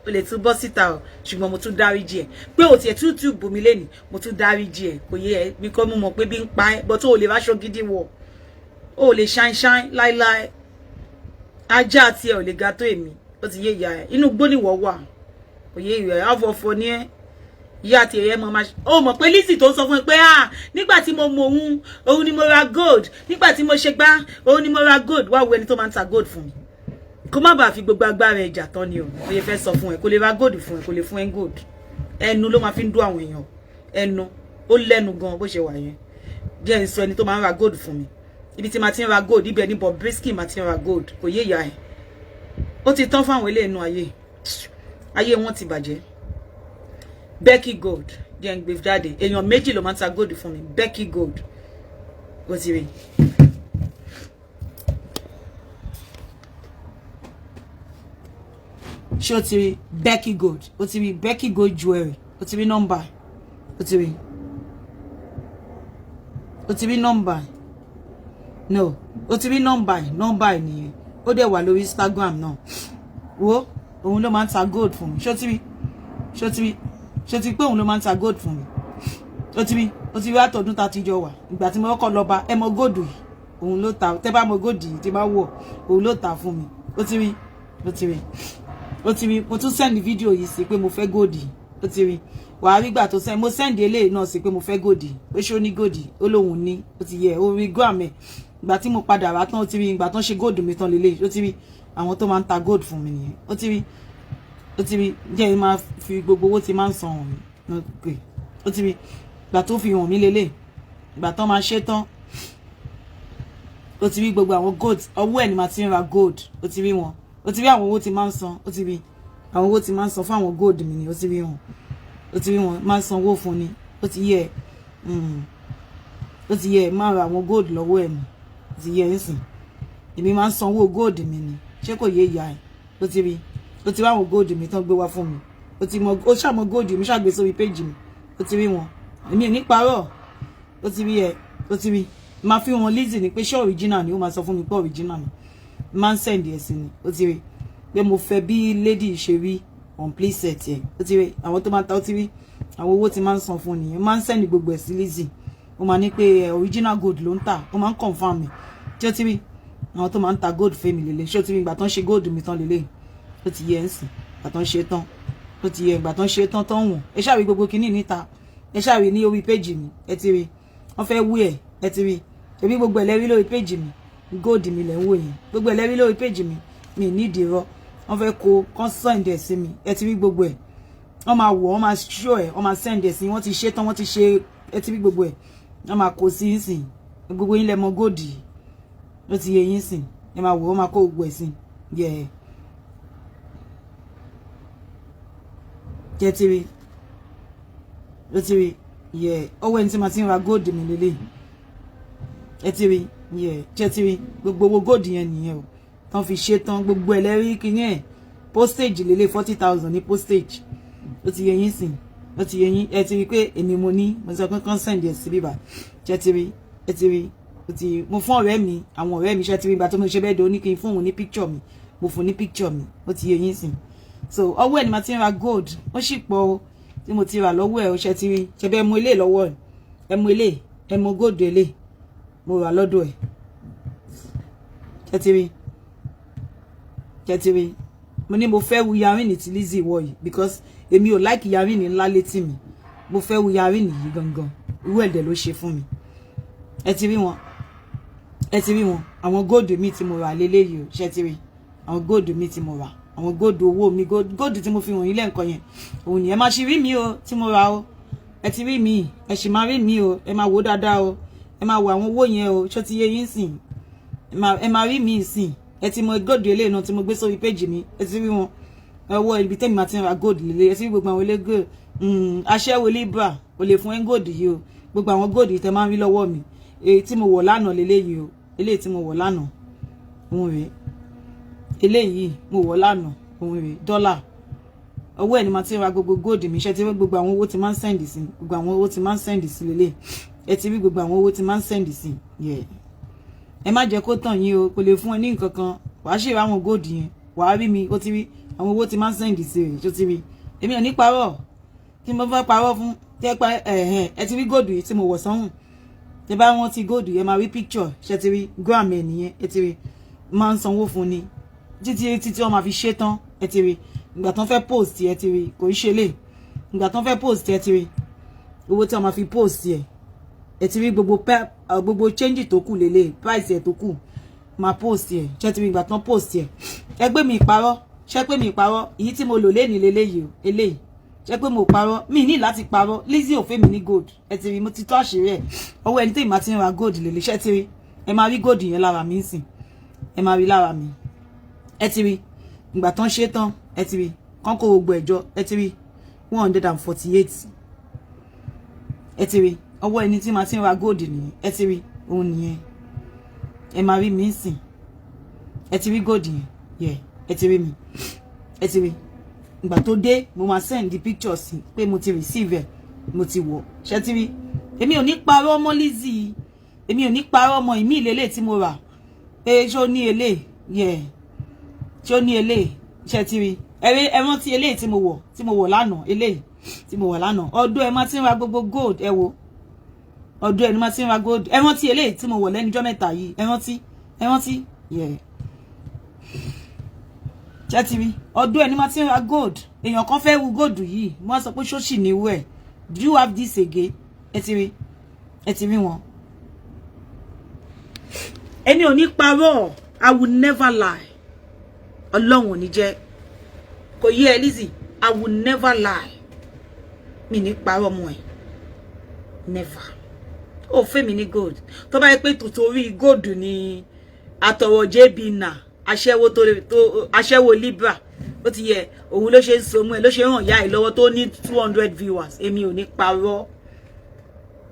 o lè tún bọ́ síta o ṣùgbọ́n mo tún dáríjì ẹ̀ pé o tiẹ̀ tútù bù mí lẹ́nìí mo tún dáríjì ẹ̀ kò yé ẹ bí kò mú mọ̀ pé bí ń pa ẹ́ bọ́ tó o lè ráṣọ gidi wọ̀ o lè ṣáínṣáín láíláí ajá àti ẹ̀ ò lè ga tó èmi ó ti yé ìyá ẹ̀ inú gbóníwọ̀ wà kò yé ìyá ẹ̀ àfọ̀fọ̀ ni ẹ́ ìyá àti ẹ̀yẹ mọ̀ máa ó mọ̀ pé Lizzy tó ń sọ fún ẹ pé nígbà tí mo mọ òun ni mo ra gold nígbà tí mo ṣe gbá òun ni mo ra gold wá wo ẹni tó máa ń ta gold fún mi kó má bàa fi gbogbo agbára ẹjà tán ni o oye fẹ́ sọ fún ẹ kó lè ra gold fún ẹ kó lè fún ẹ gold ẹnu ló máa fi ń dún àwọn èèyàn ẹnu ó lẹ́nu gan bó ṣe wà yẹn jẹ́ ń sọ ẹni tó máa ń ra gold fún mi ibi tí ma ti ń ra gold ibẹ̀ ní Bobrisky ma ti ń ra gold kò yé ìyá ẹ̀ ó ti tán fáwọn ilé inú ayé wọn ti bàjẹ́ Becky Gold jẹ́ ń gbé jáde èèyàn méjì ló máa ń ta gold fún mi Becky Gold ó ti rí ṣé o ti rí Becky Gold o ti rí Becky Gold jewelry o ti rí nọ́mbà o ti rí nọ́mbà no o ti rí nọ́mbà nìyẹn ó dẹ̀ wà lórí Instagram náà wo òun ló máa ń ta gold fún mi ṣé o ti rí pé òun ló máa ń ta gold fún mi o ti rí àtọ̀dún tá ti jọ wà ìgbà tí mo kọ́kọ́ lọ bá ẹ mọ gold yìí òun ló ta tẹ́ bá mọ gold yìí tí bá wọ̀ òun ló ta fún mi o ti rí mo tún send video yìí sí pé mo fẹ́ gold ó ti rí wàá rí gbà tó send mo send eléyìí náà sí pé mo fẹ́ gold pé ṣé ó ní gold ó lóun ní ó ti yẹ ó rí gram ẹ̀ ìgbà tí mo padà wá tán ó ti rí ìgbà tán ṣe gold mi tán lélẹ̀ ó ti rí àwọn tó máa ń ta gold fún mi nìyẹn ó ti rí jẹ́ máa fi gbogbo owó tí máa ń san hàn mí ó ti rí ìgbà tó fi hàn mí lélẹ̀ ìgbà tán máa ṣe tán ó ti rí gbogbo àwọn gold ọwọ́ ẹ̀ ni máa ti ń ra gold ó ti rí wọn ó ti rí àwọn owó tí máa ń san ó ti rí àwọn owó tí máa ń san fún àwọn gold mi ni ó ti rí wọn máa ń san owó fún ni ó ti yẹ máa ra àwọn gold lọ́wọ́ ẹ̀ mi ó ti yẹ ń sìn èmi máa ń san owó gold mi ni ṣé kò yé ìyá ẹ̀ ó ti rí àwọn gold mi tán gbé wá fún mi ó ṣàmọ gold mi ṣàgbé sórí page mi ó ti rí wọn èmi ò ní parọ́ ó ti rí máa fi wọn Lizzy ni pé ṣé original ni ó máa sọ fún mi pé original ni máa ń send ẹ̀ sí ni ó ti rí pé mo fẹ́ bí lady ṣe rí on play set ẹ̀ ó ti rí àwọn tó máa ta ó ti rí àwọn owó tí máa ń san fún nìyẹn máa ń send gbogbo ẹ̀ sí Lizzy ó máa ní pé original gold ló ń tà ó máa ń confirm ẹ̀ tí ó ti rí àwọn tó máa ń ta gold fẹ́mi lélẹ̀ ṣé ó ti rí ìgbà tán ṣe gold mi tán lélẹ̀ ó ti yẹ ẹ̀ ń sìn ìgbà tán ṣe tán ó ti yẹ ìgbà tán ṣe tán tán wọ̀n ẹ ṣáà rí gbogbo kinní níta ẹ ṣáà rí ní orí page mi ẹ ti rí wọ́n fẹ́ wú ẹ̀ ẹ ti rí èmi gbogbo ẹlẹ́rí lórí page mi gold mi lẹ̀ ń wò yẹn gbogbo ẹlẹ́rí lórí page mi nídìí rọ wọ́n fẹ́ kó kán send ẹ̀ sí mi ẹ ti rí gbogbo ẹ̀ wọ́n máa wọ̀ wọ́n máa show ẹ̀ wọ́n máa send ẹ̀ sí wọ́n ti ṣe tán wọ́n ti ṣe ẹ ti rí gbogbo ẹ̀ wọ́n máa kó sí yín sìn gbogbo yín lẹ mọ gold yìí ló ti yẹ yín sìn ẹ máa wọ̀ wọ́n máa kó gbogbo ẹ̀ sìn yẹ Jetiri. Jetiri. Yeah. Ọwọ́ ẹni tí ma ti ń ra gold mi lélẹ̀. Jetiri. Yeah. Jetiri. Gbogbo gold yẹn nìyẹn o. Tán fi ṣe tán gbogbo ẹlẹ́rìí kíní ẹ̀. Postage lélẹ̀ 40,000 ní postage. Ó ti yé yín sìn. Ó ti yé yín. Ẹ ti rí pé èmi mo ní. Mo sọ pé kán send ẹ̀ sí bíbá. Jetiri. Ẹ ti rí. Ó ti mo fún ọ̀rẹ́ mi. Àwọn ọ̀rẹ́ mi ṣe ti rí ìgbà tó mo ṣe bẹ́ẹ̀ dé ní kí n fún òun ní picture mi. Mo fún ní picture mi. Ó ti yé yín sìn. So ọwọ́ ẹ̀ ni ma ti ń ra gold. Ó sì pọ̀ o. Tí mo ti rà lọ́wọ́ ẹ̀ ó ṣe ti rí. Ṣe bẹ́ẹ̀ mú ilé lọ́wọ́ ẹ̀. Ẹ mú ilé. Ẹ mú gold ilé. Mo rà lọ́dọ̀ ẹ̀. Ṣe ti rí. Ṣe ti rí. Mo ní mo fẹ́ wu yarin tí Lizzy wọ̀ yìí because èmi ò like yarin ńlá létí mi. Mo fẹ́ wu yarin yìí gangan. Irú ẹ̀dẹ̀ ló ṣe fún mi. Ẹ ti rí wọn. Ẹ ti rí wọn. Àwọn gold mi tí mo rà lélẹ́yìí o. Ṣe ti rí. Àwọn gold mi tí mo rà. Àwọn gold owó mi gold tí mo fi hàn yín lẹ́ǹkan yẹn. Òun ni ẹ máa ṣe rí mi o tí mo rà o. Ẹ ti rí mi. Ẹ sì máa rí mi o. Ẹ máa wò dáadáa o. Ẹ máa wo àwọn owó yẹn o. Ṣó ti yé yín sìn. Ẹ máa rí mi sìn. Ẹ ti mọ gold eléyìí náà tí mo gbé sórí page mi. Ẹ ti rí wọn. Ọwọ́ ibi tẹ́mi máa ti ń ra gold lélẹ̀. Ẹ ti rí gbogbo àwọn ilé gold. Aṣẹ́wó Libra ò lè fún ẹ́ gold yìí o. Gbogbo àwọn gold tẹ́ máa ń rí lọ́wọ́ mi. Èyí tí mo wọ̀ lánàá lélẹ́yìí o. Eléyìí tí mo wọ̀ lánàá. Òun rèé. Eléyìí mo wọ̀ lánàá. Òun rèé. Dọ́là. Ọwọ́ ẹ̀ ni máa ti ń ra gbogbo gold mi. Ṣé ti rí gbogbo àwọn owó tí máa ń send sí. Gbogbo àwọn owó tí máa ń send sí lélẹ̀. Ẹ ti rí gbogbo àwọn owó tí máa ń send sí. Yeah. Ẹ má jẹ́ kó tàn yín o. Kò lè fún ẹ ní nǹkan kan. Wàá ṣe àwọn gold yẹn. Wàá rí mi. Ó ti rí àwọn owó tí máa ń send sí rẹ̀. Ṣó ti rí. Èmi ò ní parọ́. Tí mo fẹ́ parọ́ fún tẹ́ pa ẹ ti rí gold yìí tí mo wọ̀ sọ́hùn. Tẹ́ bá wọn ti gold yẹn máa rí picture. Ṣé ti rí gram ẹ̀ nìyẹn. Ẹ ti rí. Máa ń sanwó fún ni. Títí wọ́n máa fi ṣe tán. Ẹ ti rí. Ìgbà tán fẹ́ post ẹ ti rí. Kò í ṣe lè. Ìgbà tán fẹ́ post ẹ ti rí. Owó tí wọ́n máa fi post ẹ. Ẹ ti rí gbogbo change tó kù lélẹ̀. Price ẹ tó kù. Máa post ẹ. Ṣé ti rí ìgbà tán post ẹ. Ẹ gbé mi ìparọ́. Ṣé pé mi ìparọ́. Èyí tí mo lò léni leléyìí o. Eléyìí. Ṣé pé mo parọ́. Mi ní láti parọ́. Lizzy ò fẹ́ mi ní gold. Ẹ ti rí mo ti tó àṣírí ẹ̀. Ọwọ́ ẹni tí ìmá ti ń ra gold lélẹ̀. Ṣé ti rí. Ẹ máa rí gold yẹn lára mi nsìn. Ẹ máa rí lára mi. Ẹ ti rí. Ìgbà tán ṣe tán. Ẹ ti rí. Kán kó gbogbo ẹjọ́. Ẹ ti rí. 148. Ẹ ti rí. Ọwọ́ ẹni tí máa ti ń ra gold nìyẹn. Ẹ ti rí. Òun nìyẹn. Ẹ máa rí mi nsìn. Ẹ ti rí gold yẹn. Yeah. Ẹ ti rí mi. Ẹ ti rí. Ìgbà tó dé mo máa send the pictures sí pé mo ti receive ẹ̀. Mo ti wọ̀. Ṣé ti rí. Èmi ò ní parọ́ ọmọ Lizzy. Èmi ò ní parọ́ ọmọ ìmí ìlélẹ̀ tí mo rà. Pé ṣó ní elé. Yeah. Ṣó ní elé. Ṣé ti rí. Ẹ rántí elé tí mo wọ̀ lánàá. Elé tí mo wọ̀ lánàá. Ọdún ẹ máa ti ń ra gbogbo gold. Ẹ wo. Ọdún ẹ ni máa ti ń ra gold. Ẹ rántí elé tí mo wọ̀ lẹ́nujọ́ mẹ́ta yìí. Ẹ rántí. Ẹ rántí. Yeah. Ṣé ti rí. Ọdún ẹ ni máa ti ń ra gold. Èèyàn kan fẹ́ wu gold yìí. Mo wá sọ pé ṣó ṣì ní wú ẹ̀. Do you have this again? Ẹ ti rí. Ẹ ti rí wọn. Èmi ò ní parọ́. I will never lie. Ọlọ́run ò ní jẹ́. Kò yé ẹ Lizzy. I will never lie. Mi ní parọ́ mọ́ ẹ. Never. Ó fẹ́ mi ní gold. Tó bá yẹ pé torí gold ni àtọ̀rọ̀ JB náà. Aṣẹ́wó Libra. Ó ti yẹ òun ló ṣe ń so mú ẹ ló ṣe ràn yá ẹ lọ́wọ́ tó ní 200 viewers. Èmi ò ní parọ́.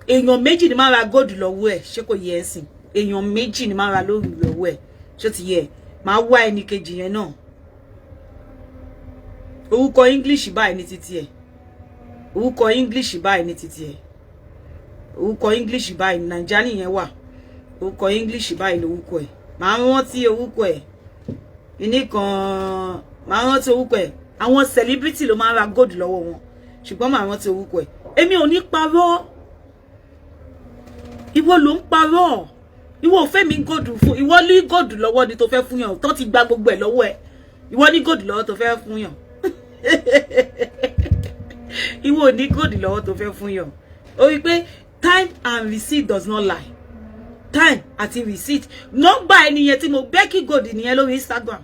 Èèyàn méjì ni máa ra gold lọ́wọ́ ẹ̀. Ṣé kò yẹ ẹ sìn? Èèyàn méjì ni máa ra lórí lọ́wọ́ ẹ̀. Ṣé ti yẹ máa wá ẹni kejì yẹn náà. Orúkọ English báyìí ní títí ẹ̀. Orúkọ English báyìí ní títí ẹ̀. Orúkọ English báyìí ní Nàìjíríà yẹn wà. Orúkọ English báyìí lórúkọ ẹ̀. Màá rántí orúkọ ẹ̀. Ìní kan màá rántí orúkọ ẹ̀. Àwọn celebrity ló máa ra gold lọ́wọ́ wọn. Ṣùgbọ́n màá rántí orúkọ ẹ̀. Èmi ò ní parọ́. Ìwọ ló ń parọ́. Ìwọ ò fẹ́ mi gold fún. Ìwọ ní gold lọ́wọ́ ni tó fẹ́ fún yàn. Tó ti gba gbogbo ẹ̀ lọ́wọ́ ẹ̀. Ìwọ ní gold lọ́wọ́ tó fẹ́ fún yàn. Ìwọ ò ní gold lọ́wọ́ tó fẹ́ fún yàn. Ó rí pé time and receipt does not lie. Time àti receipt. Nọ́mbà ẹni yẹn tí mo Becky Gold nìyẹn lórí Instagram.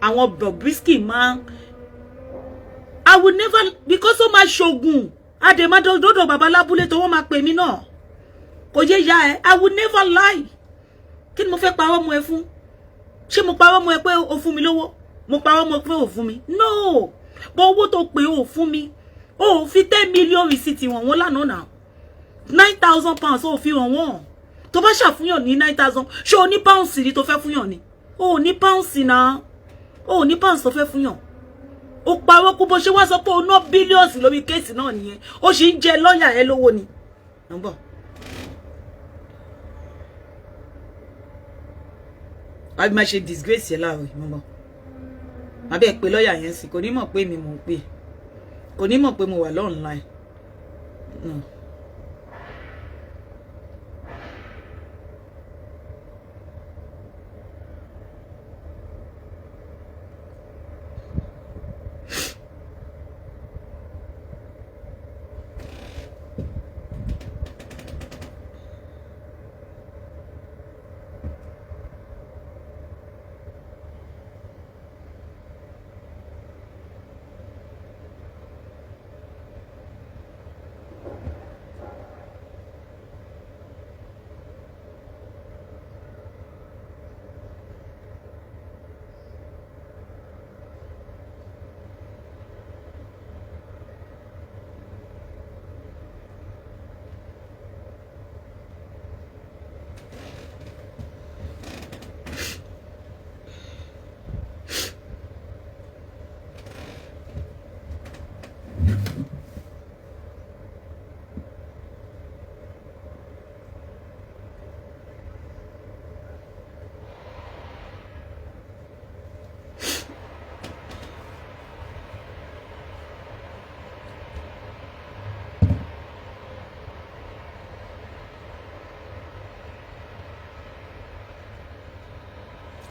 Àwọn Bobrisky máa I will never because ó máa ṣoògùn. Adema dodo baba lábúlé tó wọ́n máa pè mí náà. Kò yé ya ẹ. I will never lie. Kí ni mo fẹ́ parọ́ mọ́ ẹ fún? Ṣé mo parọ́ mọ́ ẹ pé o fún mi lówó? Mo parọ́ mọ́ pé o fún mi? No. Bó owó tó pè o fún mi. ó fi 10 million receipt wọ́n lánàá náà 9,000 pounds ó fi wọ́n tó bá ṣàfúnyàn ní 9,000 ṣé o ní pounds ni tó fẹ́ fúnyàn ni o ní pounds náà o ní pounds tó fẹ́ fúnyàn ó parọ́ kú bó ṣe wá sọ pé o ná billions lórí kéèsì náà nìyẹn ó sì ń jẹ lọ́ọ̀yà ẹ lówó ni nọ́mbọ̀ àbí máa ṣe disgrace ẹ láàárọ̀ nọ́mbọ̀ má bẹ́ẹ̀ pé lọ́ọ̀yà yẹn sì kò ní mọ̀ pé mi mò ń pè kò ní mọ̀ pé mo wà online no.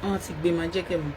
Wọ́n ti gbé máa jẹ́ kẹ́ mọ̀.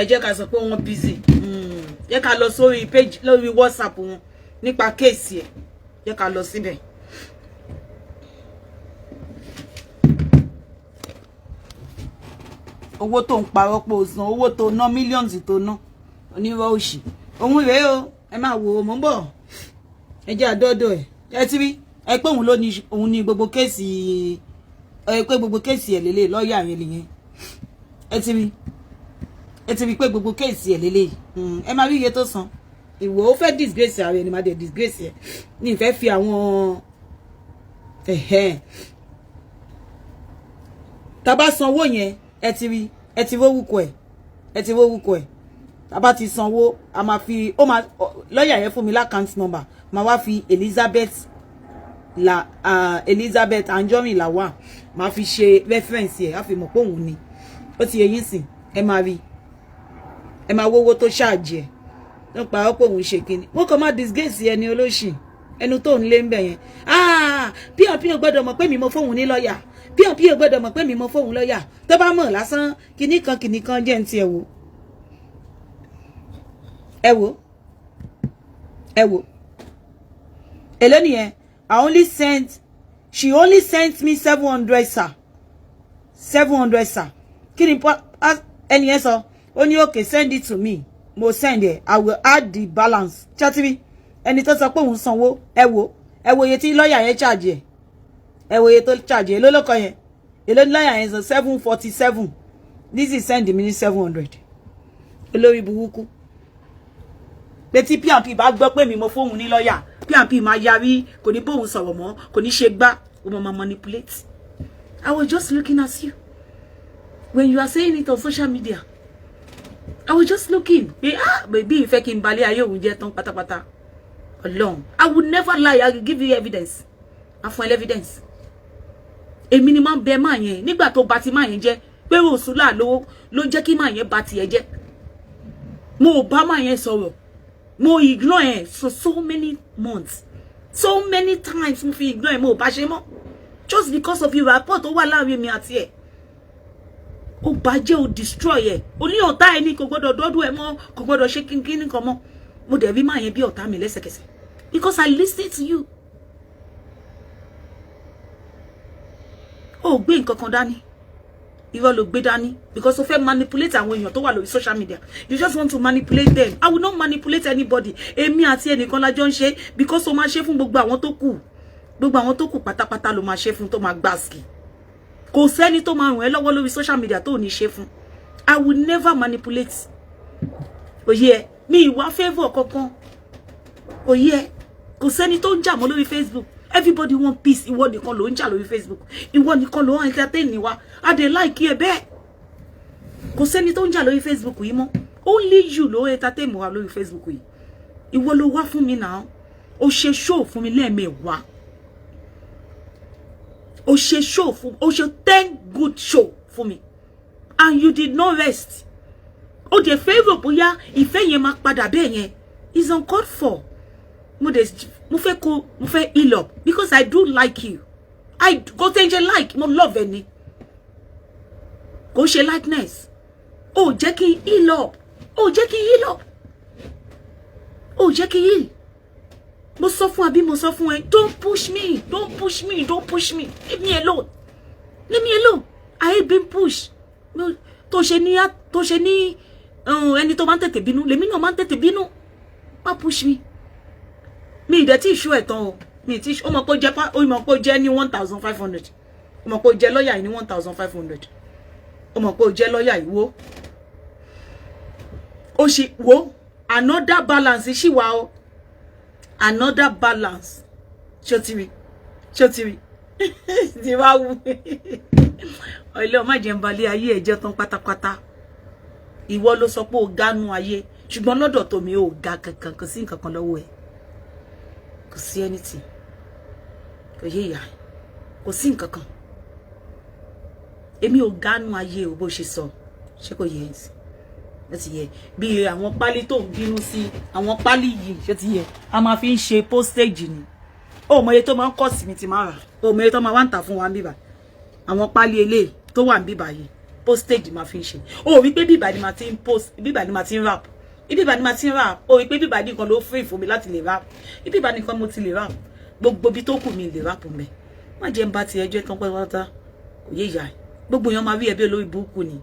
Ẹ jẹ́ ká sọ pé wọ́n busy jẹ́ ká lọ sórí page lórí WhatsApp wọn nípa case ẹ̀ jẹ́ ká lọ síbẹ̀. Owó tó ń parọ́ pé o san owó tó ná millions tó ná onírọ́ òṣì òun rèé o ẹ máa wò ó mò ń bọ̀ ẹ jẹ́ àdọ́dọ̀ ẹ̀ ti rí ẹ pé òun ní gbogbo kéèsì ẹ pé gbogbo kéèsì ẹ̀ lélẹ̀ lọ́ọ̀yà rẹ̀ nìyẹn ẹ ti rí pé gbogbo kéèsì ẹ̀ lélẹ̀ ẹ máa rí iye tó san ìwọ ó fẹ́ disgrace ààrẹ ni máa dẹ̀ disgrace ẹ̀ ní ìfẹ́ fi àwọn tá bá sanwó yẹn ẹ ti rówúkọ ẹ̀ tá bá ti sanwó a máa fi ó máa lọ́ọ̀yà yẹn fún mi l'account number máa wá fi Lizzyanjorin Lawal máa fi ṣe reference ẹ̀ á fi mọ̀ pé òun ni ó ti yẹ yín sìn ẹ máa rí ẹ máa wówó tó ṣáàjì ẹ̀ ló pa ọ́ pé òun ṣe kíni wọ́n kàn máa disgrace ẹni olóṣì ẹnu tó ń lé ń bẹ̀ yẹn píọ̀píọ̀ gbọ́dọ̀ mọ̀ pé mi mo fóun ní lọ́ọ̀yà píọ̀píọ̀ gbọ́dọ̀ mọ̀ pé mi mo fóun lọ́ọ̀yà tó bá mọ̀ lásán kíní kan jẹ́ ń ti ẹ wò èló nìyẹn she only sent me 700 sir 700 sir kí ni ẹni yẹn sọ ó ní okay send it to me mo send it I will add the balance chatiri ẹni tó sọ pé òun sanwó ẹ wò iye tí lọ́ọ̀yà yẹn charge ẹ wò iye tó charge ẹ lólókọ yẹn èló ní lọ́ọ̀yà yẹn sọ 747 this is send me 700 olórí burúkú pé tí P&P bá gbọ́ pé mi mo fóun ní lọ́ọ̀yà P&P máa yarí kò ní bóun sọ̀rọ̀ mọ́ kò ní ṣe gbá o máa manipulate. I was just looking at you when you are saying it on social media. I was just looking pé baby ìfẹ́ kí n balẹ̀ ayé òun jẹ́ tán pátápátá Ọlọ́run I would never lie I will give you evidence I find evidence èmi ni máa ń bẹ máa yẹn nígbà tó bá ti máa yẹn jẹ́ pé Òṣùlà ló jẹ́ kí máa yẹn bá tiẹ̀ jẹ́. Mo ò bá máa yẹn sọ̀rọ̀, mo ignore ẹ̀ so many months, so many times mo fi ignore ẹ̀, mo ò bá ṣe mọ́ just because of your rapport tó wà láàrin mi àti ẹ̀. Ó bàjẹ́, ó destroy ẹ̀, ó ní ọ̀tá ẹni kò gbọ́dọ̀ dọ́dún ẹ̀ mọ́, kò gbọ́dọ̀ ṣe kínkín nìkan mọ́. Mo dẹ̀ rí máa yẹn bí ọ̀tá mi lẹ́sẹ̀kẹsẹ̀ because I listen to you. Ó gbé nǹkan kan dání, irọ́ ló gbé dání because o fẹ́ manipulate àwọn èèyàn tó wà lórí social media. You just want to manipulate them. I will not manipulate anybody. Èmi àti ẹnìkan la jọ ń ṣe because o máa ṣe fún gbogbo àwọn tó kù. Gbogbo àwọn tó kù pátápátá ló máa ṣe fún tó máa gbàsì. Kò sẹ́ni tó máa ràn ẹ́ lọ́wọ́ lórí social media tó ní ṣe fún. I will never manipulate. Òye mi ìwà favor kankan. Òye kò sẹ́ni tó ń jà mọ́ lórí Facebook. Everybody want peace. Ìwọ nìkan ló ń jà lórí Facebook. Ìwọ nìkan ló ń entertain ni wa. I dey like ẹ bẹ́ẹ̀. Kò sẹ́ni tó ń jà lórí Facebook yìí mọ́. Only you ló entertain wa lórí Facebook yìí. Ìwọ ló wá fún mi now. Ó ṣe show fún mi lẹ́ẹ̀mẹ́wàá. Ó ṣe show fún, ó ṣe 10 good show fún mi. And you did not rest. Ó dẹ̀ fẹ́ bóyá ìfẹ́ yẹn máa padà bẹ́ẹ̀ yẹn. It's uncalled for. Mo fẹ́ heal up because I do like you. I go tenje like mo love ẹni. Kò ṣe likeness. Ó jẹ́ kí heal up. Ó jẹ́ kí heal up. Ó jẹ́ kí heal. Mo sọ fún àbí mo sọ fún ẹ, don't push me, don't push me, don't push me. Leave me alone. Leave me alone. I hate being pushed. Tó ṣe ní ẹni tó máa ń tètè bínú, lèmi náà máa ń tètè bínú. Má push me. Mi ìdẹ̀ tí ìṣú ẹ̀tàn o. Mi ti ó mọ̀ pé ó jẹ́ ní 1,500. Ó mọ̀ pé ó jẹ́ lọ́ọ̀yà yìí ní 1,500. Ó mọ̀ pé ó jẹ́ lọ́ọ̀yà yìí wo. Ó ṣì wo another balance ṣì wà o. Another balance. Ṣó ti rí. Ti wá wú. Ọlọ́run má jẹ́ n balẹ̀ ayé ẹ jẹ́ tán pátápátá. Ìwọ ló sọ pé ó ganu ayé, ṣùgbọ́n lọ́dọ̀ tó mi ò ga kankan, kò sí nǹkan kan lọ́wọ́ ẹ. Kò sí anything. Kò yé ìyá. Kò sí nǹkan kan. Èmi ò ganu ayé o bó ṣe sọ. Ṣé kò yé ẹ̀sìn? Ó ti yẹ. Bí àwọn pálí tó ń bínú sí, àwọn pálí yìí, ṣé ti yẹ. A máa fi ń ṣe postage ni. Ó mọ iye tó máa ń cost mi ti máa rà. Ó mọ iye tó máa wá ń tà fún wa níbà. Àwọn pálí eléyìí tó wà níbà yìí, postage máa fi ń ṣe. Ó rí pé bíbà ni máa ti ń post, bíbà ni máa ti ń rap. Bíbà ni máa ti ń rap. Ó rí pé bíbà nìkan ló free fún mi láti lè rap. Bíbà nìkan mo ti lè rap. Gbogbo bí tó kù mi lè rap mẹ́. Má jẹ́ n bá ti ẹjọ́ tán pẹ́ wáta. Kò yé ìyá ẹ̀. Gbogbo èèyàn máa rí ẹbí olórí burúkú ni.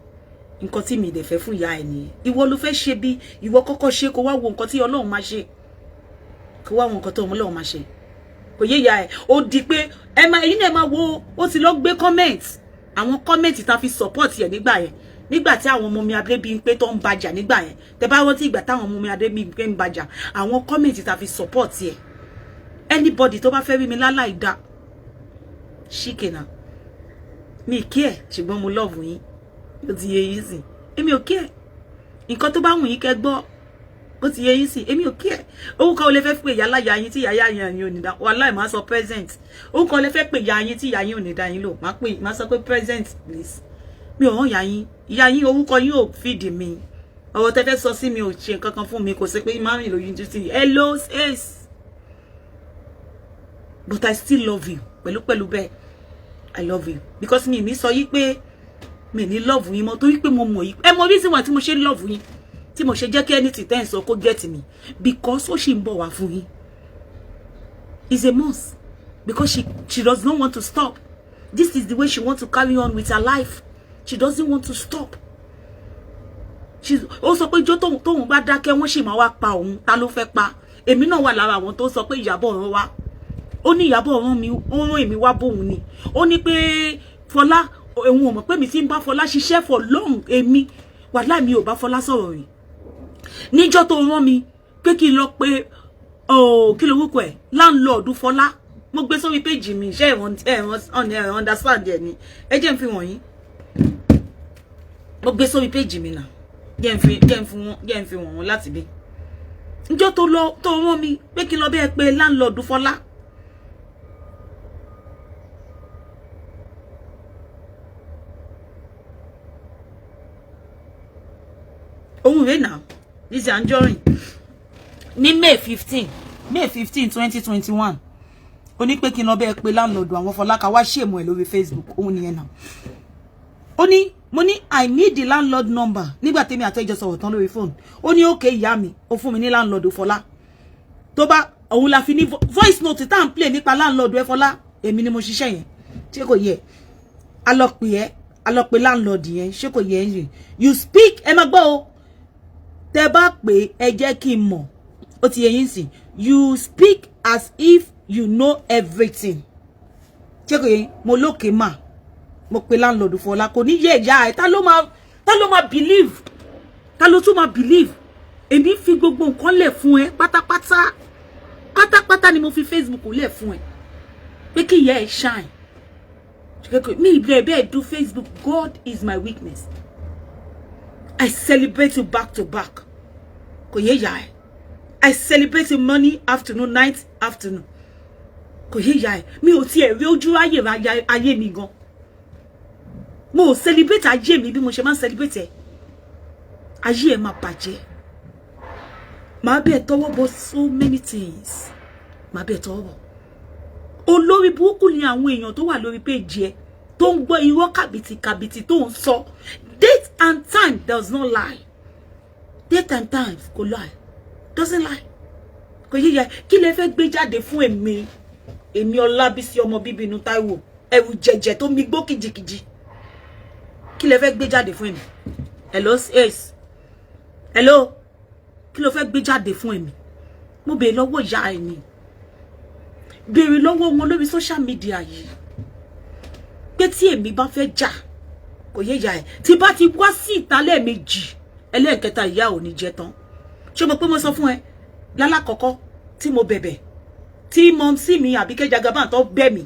Nǹkan tí mi dẹ̀ fẹ́ fún ìyá ẹ̀ nìyẹn. Ìwọ ló fẹ́ ṣe bí ìwọ kọ́kọ́ ṣe kó wá wo nǹkan tí Ọlọ́run máa ṣe. Kó wá wo nǹkan tí Ọlọ́run máa ṣe. Kò yé ìyá ẹ̀. Ó di pé ẹ̀yin náà máa wo ó ti lọ gbé comment. Àwọn comment tá fi support ẹ̀ nígbà yẹn. Nígbà tí àwọn ọmọ mi Adébímpé tó ń bàjà nígbà yẹn. Tẹ́ bá rántí ìgbà táwọn ọmọ mi Adébímpé ń bàjà, àwọn comment tá fi support ẹ̀. Anybody tó bá fẹ́ rí mi láláì dá. Shikena. Mi care, ṣùgbọ́n mo love yín. Ó ti yé yín sí. Èmi ò care. Nǹkan tó bá wù yín kẹ́ gbọ́. Ó ti yé yín sí. Èmi ò care. Orúkọ ó lè fẹ́ pè ìyá láya yín tí ìyá yín ò ní dá. Wàláhì máa sọ present. Orúkọ ó lè fẹ́ pè ìyá yín tí ìyá yín ò ní dá yín lò. Máa sọ pé present please. Mi ò hàn ìyá yín. Ìyá yín orúkọ yín ò feed mi. Ọ̀rọ̀ tẹ́ fẹ́ sọ sí mi ò ṣe nǹkan kan fún mi, kò sí pé máa rìn lóyún títí. Hello sis. But I still love you. Pẹ̀lú bẹ́ẹ̀. I love you because mi ní sọ yí pé mi ní love yín mọ́ torí pé mo mọ̀ yí. Ẹ mọ̀ reason why tí mo ṣe love yín, tí mo ṣe jẹ́ kí anything tẹ́ ń sọ kó get me because ó ṣì ń bọ̀ wá fún yín. It's a must because she does not want to stop. This is the way she wants to carry on with her life. She doesn't want to stop. Ó sọ pé ijó tóun bá dákẹ́ wọ́n sì máa wá pa òun. Ta ló fẹ́ pa? Èmi náà wà lára àwọn tó sọ pé Ìyábọ̀ rán wá. Ó ní Ìyábọ̀ rán mi, ó rán èmi wá bóun ni. Ó ní pé Fọlá, òun ò mọ̀ pé mi ti ń bá Fọlá ṣiṣẹ́ for long. Èmi wàláhì mi ò bá Fọlá sọ̀rọ̀ rí. Níjọ́ tó rán mi pé kí n lọ pé kí ló wúkọ ẹ̀ landlord Fọlá. Mo gbé sórí page mi, ṣé ẹ understand ẹ ni. Ẹ jẹ́ n fi wọ̀nyí. Mo gbé sórí page mi náà. Jẹ́ n fi wọ̀n láti bí. Níjọ́ tó rán mi pé kí n lọ bẹ́ẹ̀ pé landlord Fọlá. rẹ̀ náà Lizzyanjorin ní May 15 2021 ó ní pé kí n lọ bẹ́ẹ̀ pé landlord àwọn Fọláka wá ṣèmọ̀ ẹ̀ lórí Facebook òun nìyẹn náà ó ní mo ní I need the landlord number nígbà tèmi àtẹ́jọ sọ̀rọ̀ tán lórí phone ó ní okay ìyá mi ó fún mi ní landlord Fọlá tó bá òun la fi ní voice note tá ń play nípa landlord Fọlá èmi ni mo ṣiṣẹ́ yẹn ṣé kò yẹ a lọ pè landlord yẹn ṣé kò yẹ yín you speak ẹ má gbọ́ o tẹ́ bá pè ẹ jẹ́ kí n mọ̀ ó ti yẹ yín sí you speak as if you know everything ṣé kò yẹ mo lókè mà mo pe landlord Fọlá kò ní yẹ ìyá ẹ ta ló máa believe ta ló tún máa believe èmi fi gbogbo nǹkan lẹ̀ fún ẹ pátápátá ni mo fi Facebook lẹ̀ fún ẹ pé kí ìyá ẹ shine me bẹ́ẹ̀ do Facebook God is my weakness I celebrate you back to back kò yẹ ìyá ẹ I celebrate you morning afternoon night afternoon kò yẹ ìyá ẹ mi ò tiẹ̀ rí ojú ayé mi gan mo celebrate ayé mi bí mo ṣe máa celebrate ẹ ayé ẹ máa bàjẹ́ máa bẹ́ẹ̀ tọwọ́ bọ so many things máa bẹ́ẹ̀ tọwọ́ bọ olórí burúkú ni àwọn èèyàn tó wà lórí péjì ẹ tó ń gbọ́ irọ́ kàbìtì tó ń sọ date and time does not lie date and time kò lie doesn't lie kò yíyẹ kí lè fẹ́ gbé jáde fún èmi Ọlábísí ọmọ bíbí inú Táíwò ẹ̀rù jẹ̀jẹ̀ tó mi gbó kìjìkìjì kí lè fẹ́ gbé jáde fún èmi hello ace hello kí ló fẹ́ gbé jáde fún èmi mo béèrè lọ́wọ́ ìyá ẹ̀ ni béèrè lọ́wọ́ wọn lórí social media yìí pé tí èmi bá fẹ́ jà kò yé ìyá ẹ̀ tí bá ti wá sí ìtàlẹ̀ méjì ẹlẹ́ẹ̀kẹta ìyá ò ní jẹ tán ṣé mo pé mo sọ fún ẹ lálákọ̀ọ́kọ́ tí mo bẹ̀bẹ̀ tí mom sí mi Àbíkẹ́ Jagaban tó bẹ̀ mí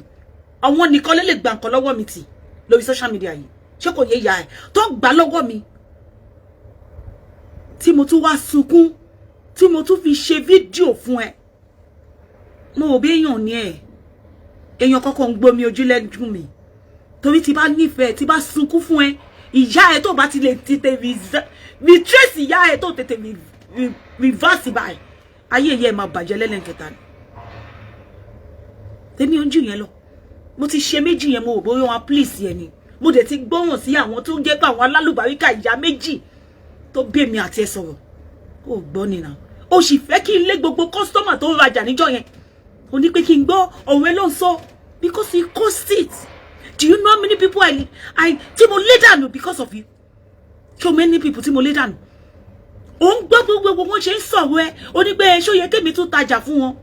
àwọn nìkan lè gba nǹkan lọ́wọ́ mi tì lórí social media yìí ṣé kò yé ìyá ẹ̀ tó gbà lọ́wọ́ mi tí mo tún wá sunkún tí mo tún fi ṣe fídíò fún ẹ mo ò bí èèyàn ní ẹ èèyàn kọ́kọ́ ń gbomi ojú lẹ́jú mi torí tí bá nífẹ̀ẹ́ tí bá sunkún fún ẹ ìyá ẹ tó bá ti lè tètè retrace ìyá ẹ tó tètè reverse báyìí ayé yẹ máa bàjẹ́ lẹ́lẹ́kẹta ni tèmi ò ń jù yẹn lọ mo ti ṣe méjì yẹn mo ò bóyá wọn please yẹn ni mo dẹ̀ ti gbọ́ràn sí àwọn tó ń jẹ́ pé àwọn alálùbáríkà ìyá méjì tó bí èmi àti ẹ sọ̀rọ̀ ó gbọ́ nìyà ó sì fẹ́ kí n lé gbogbo customer tó ń rajà níjọ́ yẹn ó ní pé kí n gbọ́ ọ̀rọ̀ ẹ ló ń sọ because he cost it do you know how many people I tí mo lé dànù because of you so many people tí mo lé dànù ó ń gbọ́ gbogbo wọn ṣe ń sọ̀rọ̀ ẹ ó ní pé ṣó yẹ kémi tún tajà fún wọn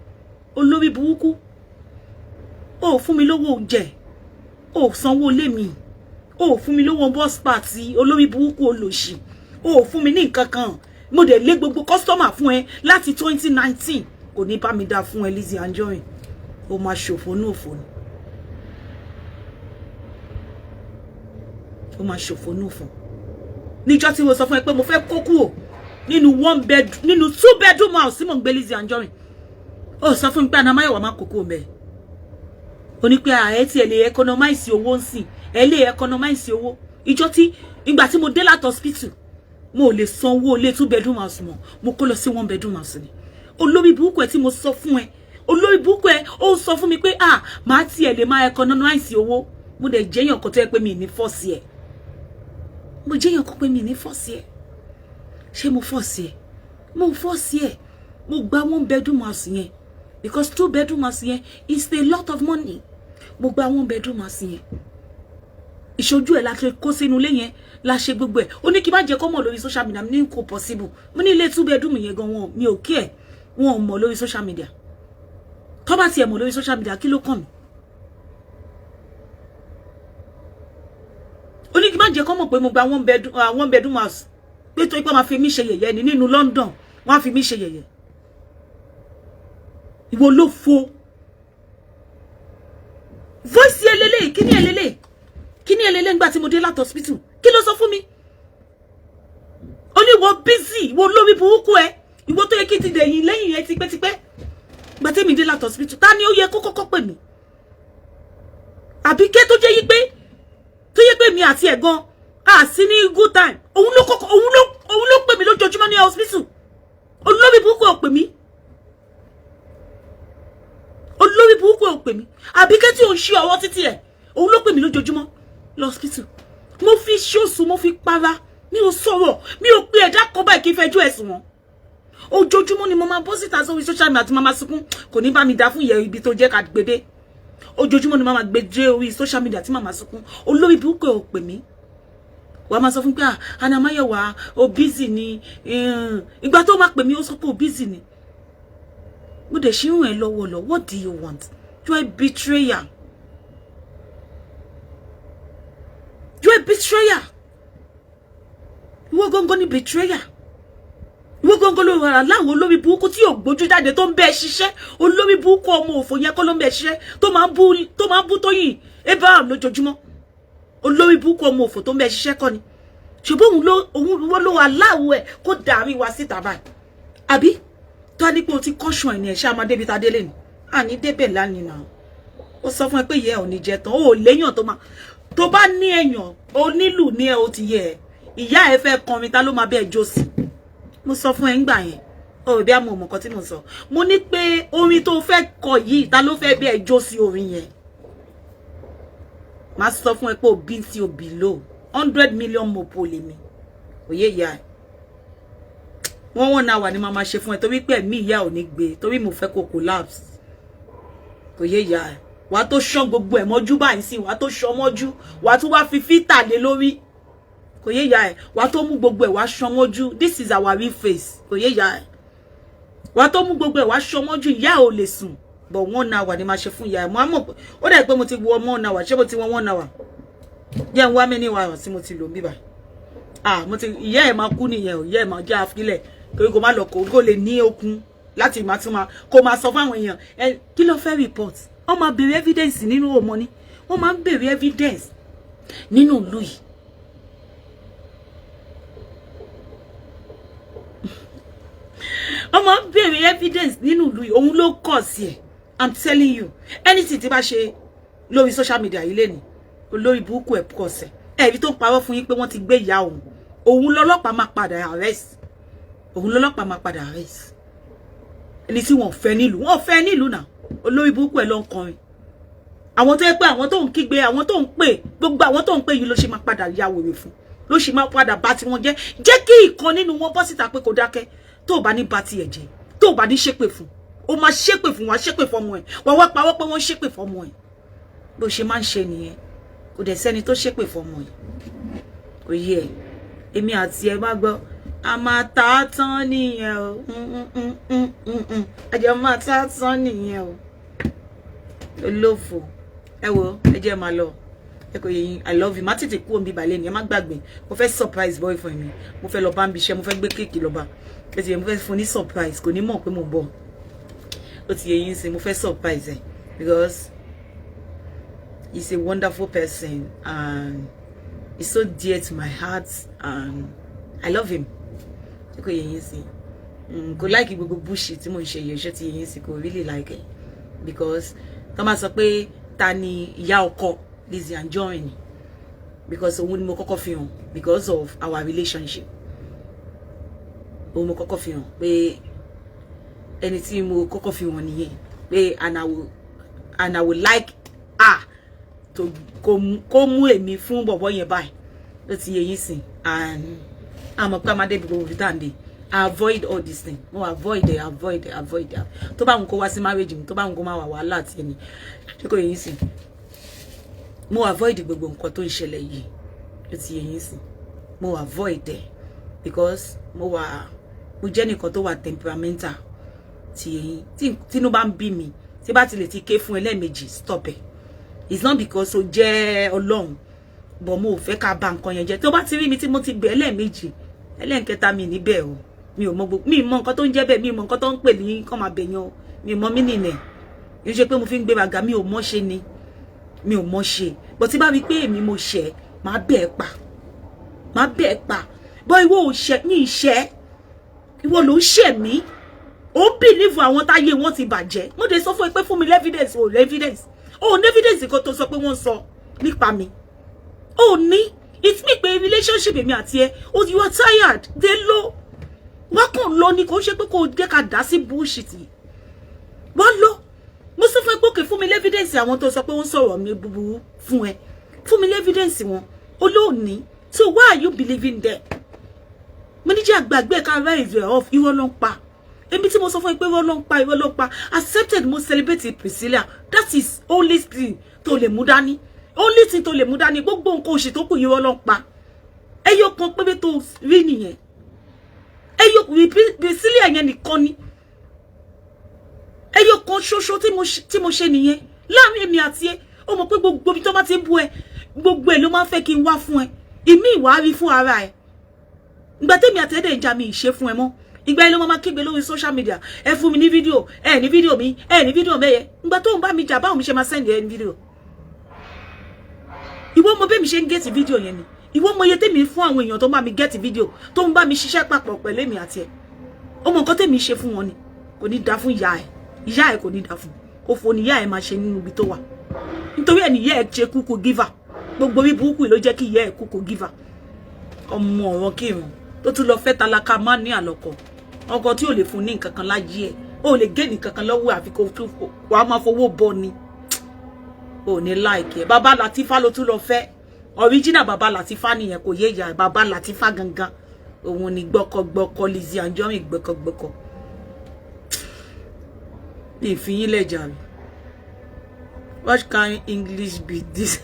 olórí burúkú ó fún mi lówó oúnjẹ ó sanwó lé mi ó fún mi lówó bus party olórí burúkú olòṣì ó fún mi ní nǹkan kan mo dẹ̀ lé gbogbo customer fún ẹ láti 2019 kò ní bá mi dá fún ẹ Lizzyanjorin ó máa ṣòfò ní òfò ni ó máa ṣòfò ní òfò níjọ́ tí mo sọ fún ẹ pé mo fẹ́ kó kúrò nínú 2 bedroom house tí mo ń gbé Lizzyanjorin ó sọ fún mi pé Anamáyọ̀wá máa kókó mẹ́ ó ní pé ààrẹ tí ẹ lè economize owó ń sìn ẹ lè economize owó ìjọ́ tí ìgbà tí mo dé láti hospital mo lè san owó ilé 2 bedroom house mo kó lọ sí 1 bedroom house ni olórí burúkú ẹ tí mo sọ fún ẹ olórí burúkú ẹ ó sọ fún mi pé màá tiẹ̀ lè máa economize owó mo dẹ̀ jẹ́yàn kan tó yẹ pé mi ní force ẹ mo jẹ́yàn kan pé mi ní force ẹ ṣé mo force ẹ mo force ẹ mo gba 1 bedroom house yẹn because 2 bedroom house yẹn is a lot of money mo gba 1 bedroom house yẹn ìṣojú ẹ̀ la ṣe kó sínú ilé yẹn la ṣe gbogbo ẹ̀ ó ní kí bá jẹ́ kó mọ̀ lórí social media ní kò possible mo ní ilé 2 bedroom yẹn gan wọn mi ò kí ẹ̀ wọn ò mọ̀ lórí social media tó bá tiẹ̀ mọ̀ lórí social media kí ló kàn mí ó ní kí bá jẹ́ kó mọ̀ pé mo gba 1 bedroom house pé tó ipá máa fi mí ṣe yẹ̀yẹ́ ni nínú London wọ́n á fi mí ṣe yẹ̀yẹ́ ìwọ ló fo voice elele kíni elele kíni elele ńgbà tí mo dé láti hospital kí ló sọ fún mi ó ní wo busy wo lórí burúkú ẹ ìwọ tó yẹ kí ti dẹ̀yìn lẹ́yìn yẹn tipẹ́tipẹ́ gbà tí mi dé láti hospital ta ni ó yẹ kó kọ́kọ́ pè mí Àbíkẹ́ tó jẹ́ yí pé mi àti ẹ̀gan a sí ní good time òun òun ló pè mí lójoojúmọ́ ní hospital. Olórí burúkú ò pè mí. Olórí burúkú ò pè mí. Àbíkẹ́ tí ò ń ṣe ọwọ́ títí ẹ̀. Òun ló pè mí lójoojúmọ́ lọ́spítù. Mo fi ṣóòsù, mo fi para. Mi ò sọ̀rọ̀. Mi ò pe ẹ̀dá kan báyìí kí n fẹjọ́ ẹ̀sùn wọn. Ojoojúmọ́ ni mo máa bọ́ síta sórí social media tí màmá sunkún. Kò ní bá mi dá fún ìyẹn ibi tó jẹ́ ká gbédé. Ojoojúmọ́ ni màmá gbé dé orí social media tí màmá sunkún. Olórí burúkú ò pè mí. Wàá máa sọ fún pé Anna Mayowa o busy ni. Ìgbà tó máa pè mí ó sọ pé o busy ni. Mo dẹ̀ ṣì ń ràn ẹ́ lọ́wọ́ lọ. What do you want? You are a betrayer. You are a betrayer. Ìwọ gangan ni betrayer. Ìwọ gangan ló wà láwọn olórí burúkú tí ò gbójú jáde tó ń bẹ ṣiṣẹ́. Olórí burúkú ọmọ òfò yẹn kọ́ ló ń bẹ ṣiṣẹ́ tó máa ń bú Tóyìn Abraham lójoojúmọ́. Olórí burúkú ọmọ òfò tó ń bẹ ṣiṣẹ́ kọ́ ni. Ṣùgbọ́n òun ló wà láwọ̀ ẹ̀ kó dàárín wa síta báyìí. Àbí tó a ní pé o ti kọ́ṣùn ẹ̀ ní ẹ̀ṣẹ́ amadébi ta délé ni. Àní débẹ̀ lánìí náà. Ó sọ fún ẹ pé ìyá ẹ̀ ò ní jẹ tán. Ó léyàn tó máa. Tó bá ní èèyàn onílù ní ẹ ó ti yẹ ẹ. Ìyá ẹ fẹ́ kọrin ta ló máa bẹ́ẹ̀ jó sí. Mo sọ fún ẹ ńgbà yẹn. Ó bí àmọ́ ọmọ kan tí mo sọ. Mo ní pé orin tó fẹ́ kọ yìí ta ló fẹ́ bẹ́ẹ̀ jó sí orin yẹn. Màá sọ fún ẹ pé òbí tí o below 100 million mopo lè mi. Òye ìyá ẹ. Wọ́n náà wà ní màmá ṣe fún ẹ torí pé ẹ̀mí ìyá ò ní gbé torí mo fẹ́ kó collapse. Òye ìyá ẹ. Wàá tó ṣán gbogbo ẹ̀ mọ́jú báyìí sí, wàá tó ṣán mọ́jú, wàá tún wá fi fítà lé lórí. Kò yé ìyá ẹ̀, wàá tó mú gbogbo ẹ̀ wàá ṣán mọ́jú. This is our real face. Kò yé ìyá ẹ̀. Wàá tó mú gbogbo ẹ̀ wàá ṣán mọ́jú, ìyá ò lè sùn. But 1 hour ni máa ṣe fún ìyá ẹ̀. Mo á mọ̀ pé ó dẹ̀ pé mo ti wọ 1 hour, ṣé mo ti wọ 1 hour? Jẹ́ n wá many hours tí mo ti lò níbà. Ìyá ẹ̀ máa kú nìyẹn o, ìyá ẹ̀ máa jẹ́ àfilẹ̀ torí kò má lọ kó lè ní okun láti máa tún máa kó máa sọ fún àwọn èèyàn kí ló fẹ́ report. Wọ́n máa béèrè evidence nínú ọmọ ni. Wọ́n máa ń béèrè evidence nínú ìlú yìí. Wọ́n máa ń béèrè evidence nínú ìlú yìí. Òun ló kọ̀ sí ẹ̀. I'm telling you. Anything tí bá ṣe lórí social media yìí lẹ́nu. Olórí burúkú ẹ̀ kọ̀ sẹ̀. Ẹ̀rí tó ń parọ́ fún yín pé wọ́n ti gbé ìyá òun. Òun lọ́lọ́pàá máa padà arrest. Òun lọ́lọ́pàá máa padà arrest. Ẹni tí wọ́n fẹ́ nílùú. Wọ́n fẹ́ nílùú náà. Olórí burúkú ẹ̀ ló ń kọrin. Àwọn tó yẹ pé àwọn tó ń kígbe, àwọn tó ń pè, gbogbo àwọn tó ń pè yìí ló ṣe máa padà ya wèrè fún. Ló ṣe máa padà bá tiwọn jẹ́. Jẹ́ kí ìkan nínú wọn bọ́ síta pé kò dákẹ́. Tó bá ní bá tiẹ̀ jẹ́. Tó bá ní ṣépè fún. Ó máa ṣépè fún wa, ṣépè fọ́mọ ẹ̀. Wà wá pawọ́ pé wọ́n ṣépè fọ́mọ ẹ̀. Bó ṣe máa ń ṣe nìyẹn. Kò dẹ̀ sẹ́ni tó ṣépè fọ́mọ ẹ̀. Oyè ẹ̀. Èmi àti ẹ bá gbọ́. A máa ta tán nìyẹn o. Àjọ máa ta tán nìyẹn o. Olófò. Ẹ wo, ẹ jẹ́ máa lọ. Ẹ kò yẹyin, I love you. Má tètè kú òǹbí balẹ̀ ni, ẹ má gbàgbé. Mo fẹ́ surprise boyfriend mi. Mo fẹ́ lọ bá ń bí iṣẹ́, mo fẹ́ gbé kéèkì lọ bá. Ẹ ti yẹ, mo fẹ́ fún ní surprise, kò ní mọ̀ pé mo ń bọ̀. Ó ti yẹyin sí, mo fẹ́ surprise ẹ. Because he's a wonderful person and he's so dear to my heart and I love him. Ẹ kò yẹyin sí. Kò like gbogbo bullshit tí mo ń ṣe yẹn, ṣé ti yẹyin sí, kò really like it. Because tó máa sọ pé ta ni ìyá ọkọ Lizzyanjorin because òun ni mo kọ́kọ́ fi hàn because of our relationship. Òun mo kọ́kọ́ fi hàn pé ẹni tí mo kọ́kọ́ fi hàn nìyẹn pé and I would like to kó mú èmi fún bọ̀bọ̀ yẹn báyìí ló ti yẹ yín sìn and àmọ́ pé amadé bí gbogbo vitande avoid all this thing. No, avoid it. Tó bá ń kó wá sí marriage mi, tó bá ń kó máa wà wàhálà tí ẹni ṣé kò yẹ yín sìn. Mo avoid gbogbo nǹkan tó ń ṣẹlẹ̀ yìí ló ti yẹ yín sìn. Mo avoid it because mo jẹ́ nìkan tó wà temperamental ti yẹyin tínú bá ń bí mi tí bá ti lè ti ké fún ẹlẹ́ẹ̀mejì stop it. It's not because o jẹ́ Ọlọ́run but mo fẹ́ ká bà nǹkan yẹn jẹ́. Tó bá ti rí mi tí mo ti bẹ̀ ẹlẹ́ẹ̀mejì ẹlẹ́ẹ̀kẹta mi níbẹ̀ o mi ò mọ nǹkan tó ń jẹ́ bẹ́ẹ̀, mi ò mọ nǹkan tó ń pè ní kàn máa bẹ̀yàn o, mi ò mọ mí nìyẹn. Yóò ṣe pé mo fi ń gbé bàgà, mi ò mọ̀ ṣe ni, mi ò mọ̀ ṣe. But tí bá rí pé èmi mo ṣẹ̀ máa bẹ̀ ẹ́ pa bọ́ ìwọ ò ṣẹ̀ ní ìṣẹ́, ìwọ ló ń ṣẹ̀ mí. Ó believe àwọn táyé wọn ti bàjẹ́. Mo dé sọ fún ẹ pé fún mi evidence o evidence. O ní evidence kan tó sọ pé wọ́n sọ nípa mi. O ní It means pé relationship èmi àti ẹ, oh, you are tired. They low. Wá kàn lọ ni kò ṣe pé kò jẹ́ ká dá sí bullshit. Wá lọ. Mo sọ fún ẹ pé fún mi evidence àwọn tó sọ pé wọ́n sọ̀rọ̀ mi búburú fún ẹ. Fún mi evidence wọn. Olóòní. So why are you believing them? Mo ní jẹ́ àgbàgbé ká rise off irọ́ ló ń pa. Èmi tí mo sọ fún ẹ pé irọ́ ló ń pa. Accepted mo celebrate Priscilla. That is only thing tó lè mú dání. Only thing tó lè mú dání gbogbo nǹkan òṣì tó kù irọ́ ló ń pa. Ẹyọ kan pé tó rí nìyẹn. Ẹyọ Priscilla yẹn nìkan ni. Ẹyọ kan ṣoṣo tí mo ṣe nìyẹn. Láàrin èmi àti ẹ, ó mọ̀ pé gbogbo bí tó bá ti ń bú ẹ, gbogbo ẹ ló máa ń fẹ́ kí n wá fún ẹ. Ìmí ìwà rí fún ara ẹ. Ìgbà tèmi àti ẹ̀dẹ̀ ìjà mi ìṣe fún ẹ mọ́. Ìgbà ẹ ló máa kígbe lórí social media. Ẹ fún mi ní fídíò, ẹ ní fídíò mi, ẹ ní fídíò mẹ́yẹ. Ìgbà tó ń bá mi jà báwo mi ṣe máa send ẹ ní fídíò. Ìwọ mọ̀ bí mi ṣe ń get fídíò yẹn ni. Ìwọ mọ̀ iye tèmi fún àwọn èèyàn tó bá mi get fídíò, tó ń bá mi ṣiṣẹ́ papọ̀ pẹ̀lú èmi àti ẹ. Ó mọ̀ nǹkan tèmi ṣe fún wọn ni. Kò ní dá fún ìyá ẹ. Ìyá ẹ kò ní dá fún. Òfò ni ìyá ẹ máa ṣe nínú ibi tó wà. Nítorí ẹ ni ìyá ẹ ṣe kúkú giver. Gbogbo bí burúkú ló jẹ́ kí ìyá ẹ kúkú giver. Ọmọ ọ̀rọ̀ kírun tó tún lọ fẹ́ tálákà má ní àlọ́kọ. Ọkọ tí ò lè fún ní nǹkan kan láyé ẹ. Ó lè gé nǹkan kan lọ́wọ́ àfi kó tún wàá máa fowó bọ ni. Ó ní like ẹ. Bàbá Latifa ló tún lọ fẹ́. Original Bàbá Latifa nìyẹn kò yé ìyá Bàbá Latifa gangan. Òun ni gbọ́kọ̀gbọ́kọ̀ Lizzyanjorin gbọ́kọ̀gbọ́kọ̀. Ní ìfiyín lẹ́jà mi. What kind English be this?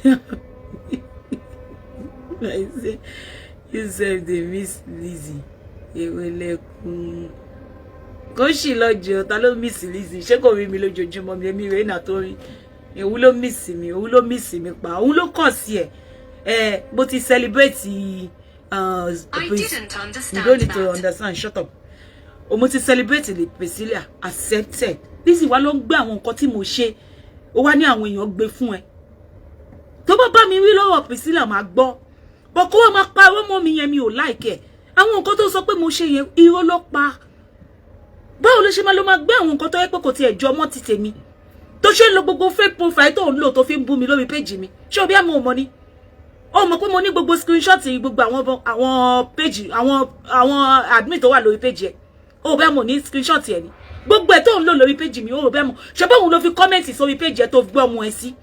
I say, you said they miss Lizzy. Kò sí lọ́jọ́ ta ló miss Lizzy. Ṣé kò rí mi lójoojúmọ́ mi èmi rẹ̀ náà tó rí. Òun ló miss mi, òun ló miss mi pa. Òun ló kàn sí ẹ. Bó ti celebrate I didn't understand. You don't need to understand. Shut up. Mo ti celebrate the Priscilla accepted. Lizzy wá ló ń gbé àwọn nǹkan tí mo ṣe. Ó wá ní àwọn èèyàn gbé fún ẹ. Tó bá mi wí lọ́wọ́ Priscilla máa gbọ́. Bó kó wá máa parọ́ mọ́ mi yẹn mi ò like ẹ. Àwọn nǹkan tó sọ pé mo ṣe yẹn irọ́ ló pa. Báwo ló ṣe máa gbé àwọn nǹkan tó yẹ pé kò tiẹ̀ jọ mọ́ ti tèmi. Tó ṣe lo gbogbo fake profile tó ń lò tó fi ń bú mi lórí page mi. Ṣé o bí àmọ́ mọ̀ ni? Ó mọ̀ pé mo ní gbogbo screenshot gbogbo àwọn page àwọn admin tó wà lórí page ẹ. Ó bí àmọ́ ní screenshot ẹ ni. Gbogbo ẹ̀ tó ń lò lórí page mi ó bí àmọ́. Ṣé bá òun ló fi comment sórí page ẹ tó gbé ọmọ ẹ sí.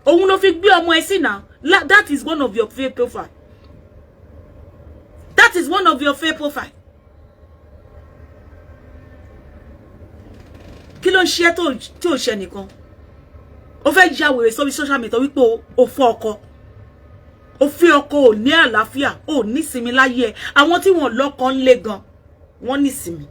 Òun ló fi gbé ọmọ ẹ sí now. That is one of your fake profile. That is one of your fake profile. Kí ló ń ṣe tí ò ṣe nìkan? Ó fẹ́ ya wèrè sórí social media wípé ó fọ́ ọkọ. Ó fi ọkọ ò ní àlàáfíà, ò ní sinmi láyé ẹ. Àwọn tí wọ́n lọ́kọ ńlé gan, wọ́n ní sinmi.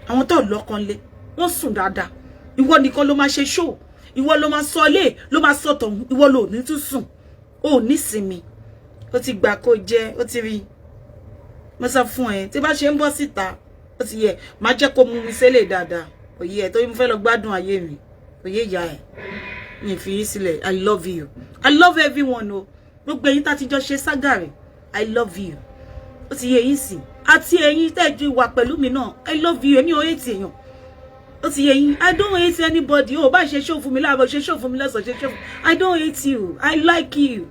Àwọn tó lọ́kọ ńlé, wọ́n sùn dáadáa. Ìwọ nìkan ló máa ṣe show. Ìwọ ló máa sọ lé, ló máa sọ tọ̀hún. Ìwọ ló ní tún sùn. Ó ní sinmi. Ó ti gbà kó jẹ, ó ti rí. Mo sọ fún ẹ, tí bá ṣe ń bọ́ síta, ó ti yẹ, máa jẹ́ kó mú mi sílẹ̀ dáadáa. Kò yẹ, torí mo fẹ́ lọ gbádùn ayé mi. Kò yẹ ìyá ẹ. Mi fi yín sílẹ̀. I love you. I love everyone o. Gbogbo ẹ̀yin tá ti jọ ṣe ságàrè. I love you. Ó ti yẹ yín sí. Àti ẹ̀yin tẹ́ ju wà pẹ̀lú mi náà. I love you. Èmi ò hate èèyàn. Ó ti yẹ yín. I don't hate anybody. Ó bá ṣe show fún mi láàárọ̀, ṣe show fún mi lọ́sàn, ṣe show. I don't hate you. I like you.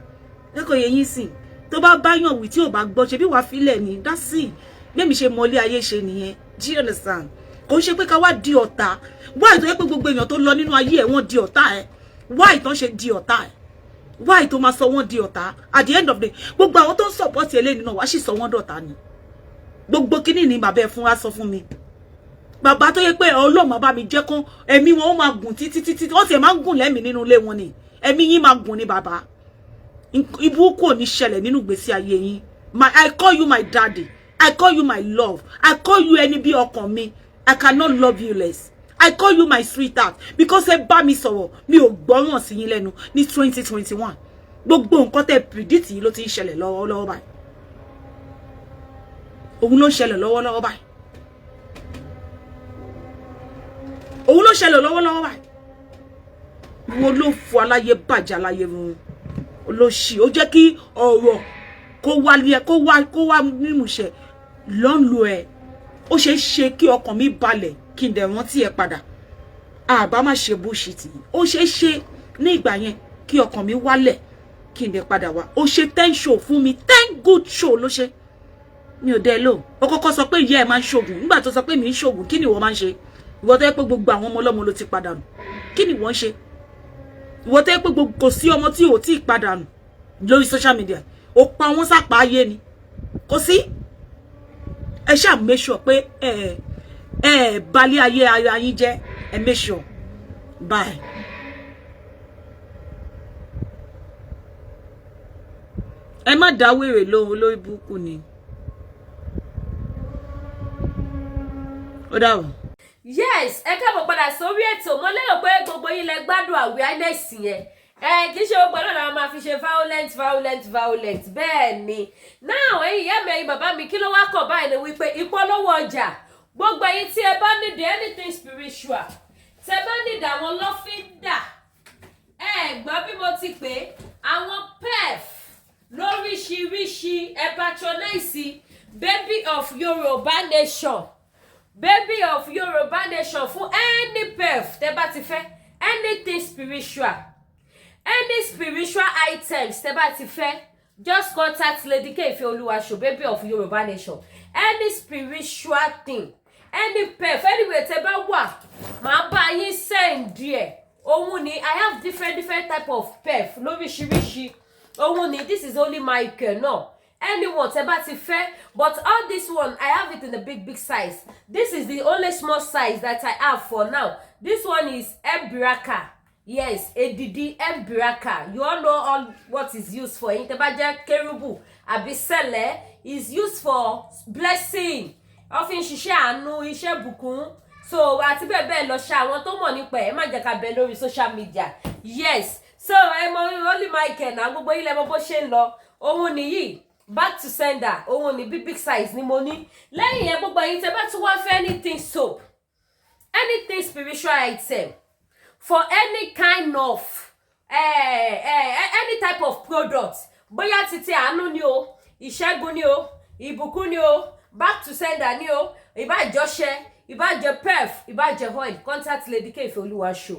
Ẹ kò yẹ yín sí. Tó bá báyàn wí tí ò bá gbọ́ ṣe bí wàá filẹ̀ ni. That's it. Bí mi ṣe mọlé ayé ṣe nìyẹn. Do you understand? Kò ṣe pé ká wá di ọ̀tá. Why tó yẹ pé gbogbo èèyàn tó lọ nínú ayé ẹ̀ wọ́n di ọ̀tá ẹ̀? Why tó ṣe di ọ̀tá ẹ̀? Why tó máa sọ wọ́n di ọ̀tá? At the end of the day, gbogbo àwọn tó ń support eléyìí náà wá sì sọ wọ́n dọ̀tá ni. Gbogbo kíní ni bàbá ẹ̀ fún wa sọ fún mi. Bàbá tó yẹ pé Ọlọ́run bá mi jẹ́ kán ẹ̀mí wọn ó máa gùn títí wọ́n sì máa ń gùn lẹ́mìí nínú ilé wọn ni. Ẹ̀mí yín máa gùn ni bàbá. Ibùkún ò ní ṣẹlẹ̀ nínú ìgbésí ayé yín. I call you my daddy. I call you my love. I call you ẹni bí ọkàn mi. I cannot love you less. I call you my sweetheart because ẹ bá mi sọ̀rọ̀ mi ò gbọ́ràn sí yín lẹ́nu ní 2021. Gbogbo nǹkan tẹ́ predict yìí ló ti ń ṣẹlẹ̀ lọ́wọ́lọ́wọ́ báyìí. Òun ló ń ṣẹlẹ̀ lọ́wọ́lọ́wọ́ báyìí. Òun ló ṣẹlẹ̀ lọ́wọ́lọ́wọ́ báyìí. Wo ló fọ aláyé bàjẹ́ aláyé run. Olóṣì ó jẹ́ kí ọ̀rọ̀ kó wá nímúṣẹ lọ́nlọ́ ẹ̀. Ó ṣe é ṣe kí ọkàn mi balẹ̀ kí n dẹ̀ rántí ẹ padà. Àbá má ṣe bullshit. Ó ṣe é ṣe ní ìgbà yẹn kí ọkàn mi wálẹ̀ kí n dẹ̀ padà wá ó ṣe 10 show fún mi 10 good show ló ṣe mi ò dẹ̀ lò ó kọ́kọ́ sọ pé ìyá ẹ̀ máa ń ṣògùn nígbà tó sọ pé mi ń ṣògùn kí ni ìwọ máa ń ṣe ìwọ tó yẹ pé gbogbo àwọn ọmọ ọlọ́mọ ló ti padà nù kí ni wọ́n ṣe ìwọ tó yẹ pé gbogbo kò sí ọmọ tí ò tí ì padà nù lórí social media ó pa wọ́n sápá ayé ni kò sí ẹ ṣáà make sure pé balẹ̀ ayé ara yín jẹ́ ẹ make sure bye. ẹ má dá wèrè lóhùn lórí burúkú ni ó dáwọ. Yes, ẹ káàbọ̀ padà sórí ètò. Mo lérò pé gbogbo yín lẹ gbádùn awareness yẹn. Kì í ṣe gbogbo náà la máa fi ṣe violent bẹ́ẹ̀ ni. Now ẹ̀yin ìyá mi ẹ̀yin bàbá mi kí ló wá kàn báyìí ni wípé ìpolówó ọjà gbogbo ẹ̀yin tí ẹ bá need anything spiritual tẹ bá need àwọn lọ́fíńdà gbọ́ bí mo ti pè àwọn pef lóríṣiríṣi ẹ patronize baby of Yorùbá nation fún any pef tẹ bá ti fẹ́ anything spiritual any spiritual items tẹ bá ti fẹ́ just contact Lady K Ifeoluwasho baby of Yorùbá nation any spiritual thing any pef anyway tẹ bá wà màá bá yín send ẹ òun ni I have different type of pef lóríṣiríṣi òun ni this is only Michael no anyone tẹ bá ti fẹ́ but all this one I have it in a big size. This is the only small size that I have for now. This one is Mbiraka. Yes, edidi Mbiraka. You all know all what is used for. Tẹ bá jẹ́ kérúbù àbí sẹ̀lẹ̀ is used for blessing. Ofin ṣiṣẹ́ àánú, iṣẹ́ bùkún. So àti bẹ́ẹ̀ lọ ṣá àwọn tó mọ̀ nípa ẹ̀ má jẹ́ ká bẹ lórí social media. Yes. So I'm only Michael na gbogbo ilẹ̀ mọ bó ṣe ń lọ. Òun nìyí. Back to sender òun ní big size ni mo ní lẹ́yìn yẹn gbogbo yín tẹ́ bá tún wá fẹ́ anything soap anything spiritual item for any kind of any type of product bóyá títí àánú ni o ìṣẹ́gun ni o ìbùkún ni o back to sender ni o ìbájọṣẹ ìbájẹ pef ìbájẹ oil contact Lady K Ifeoluwasho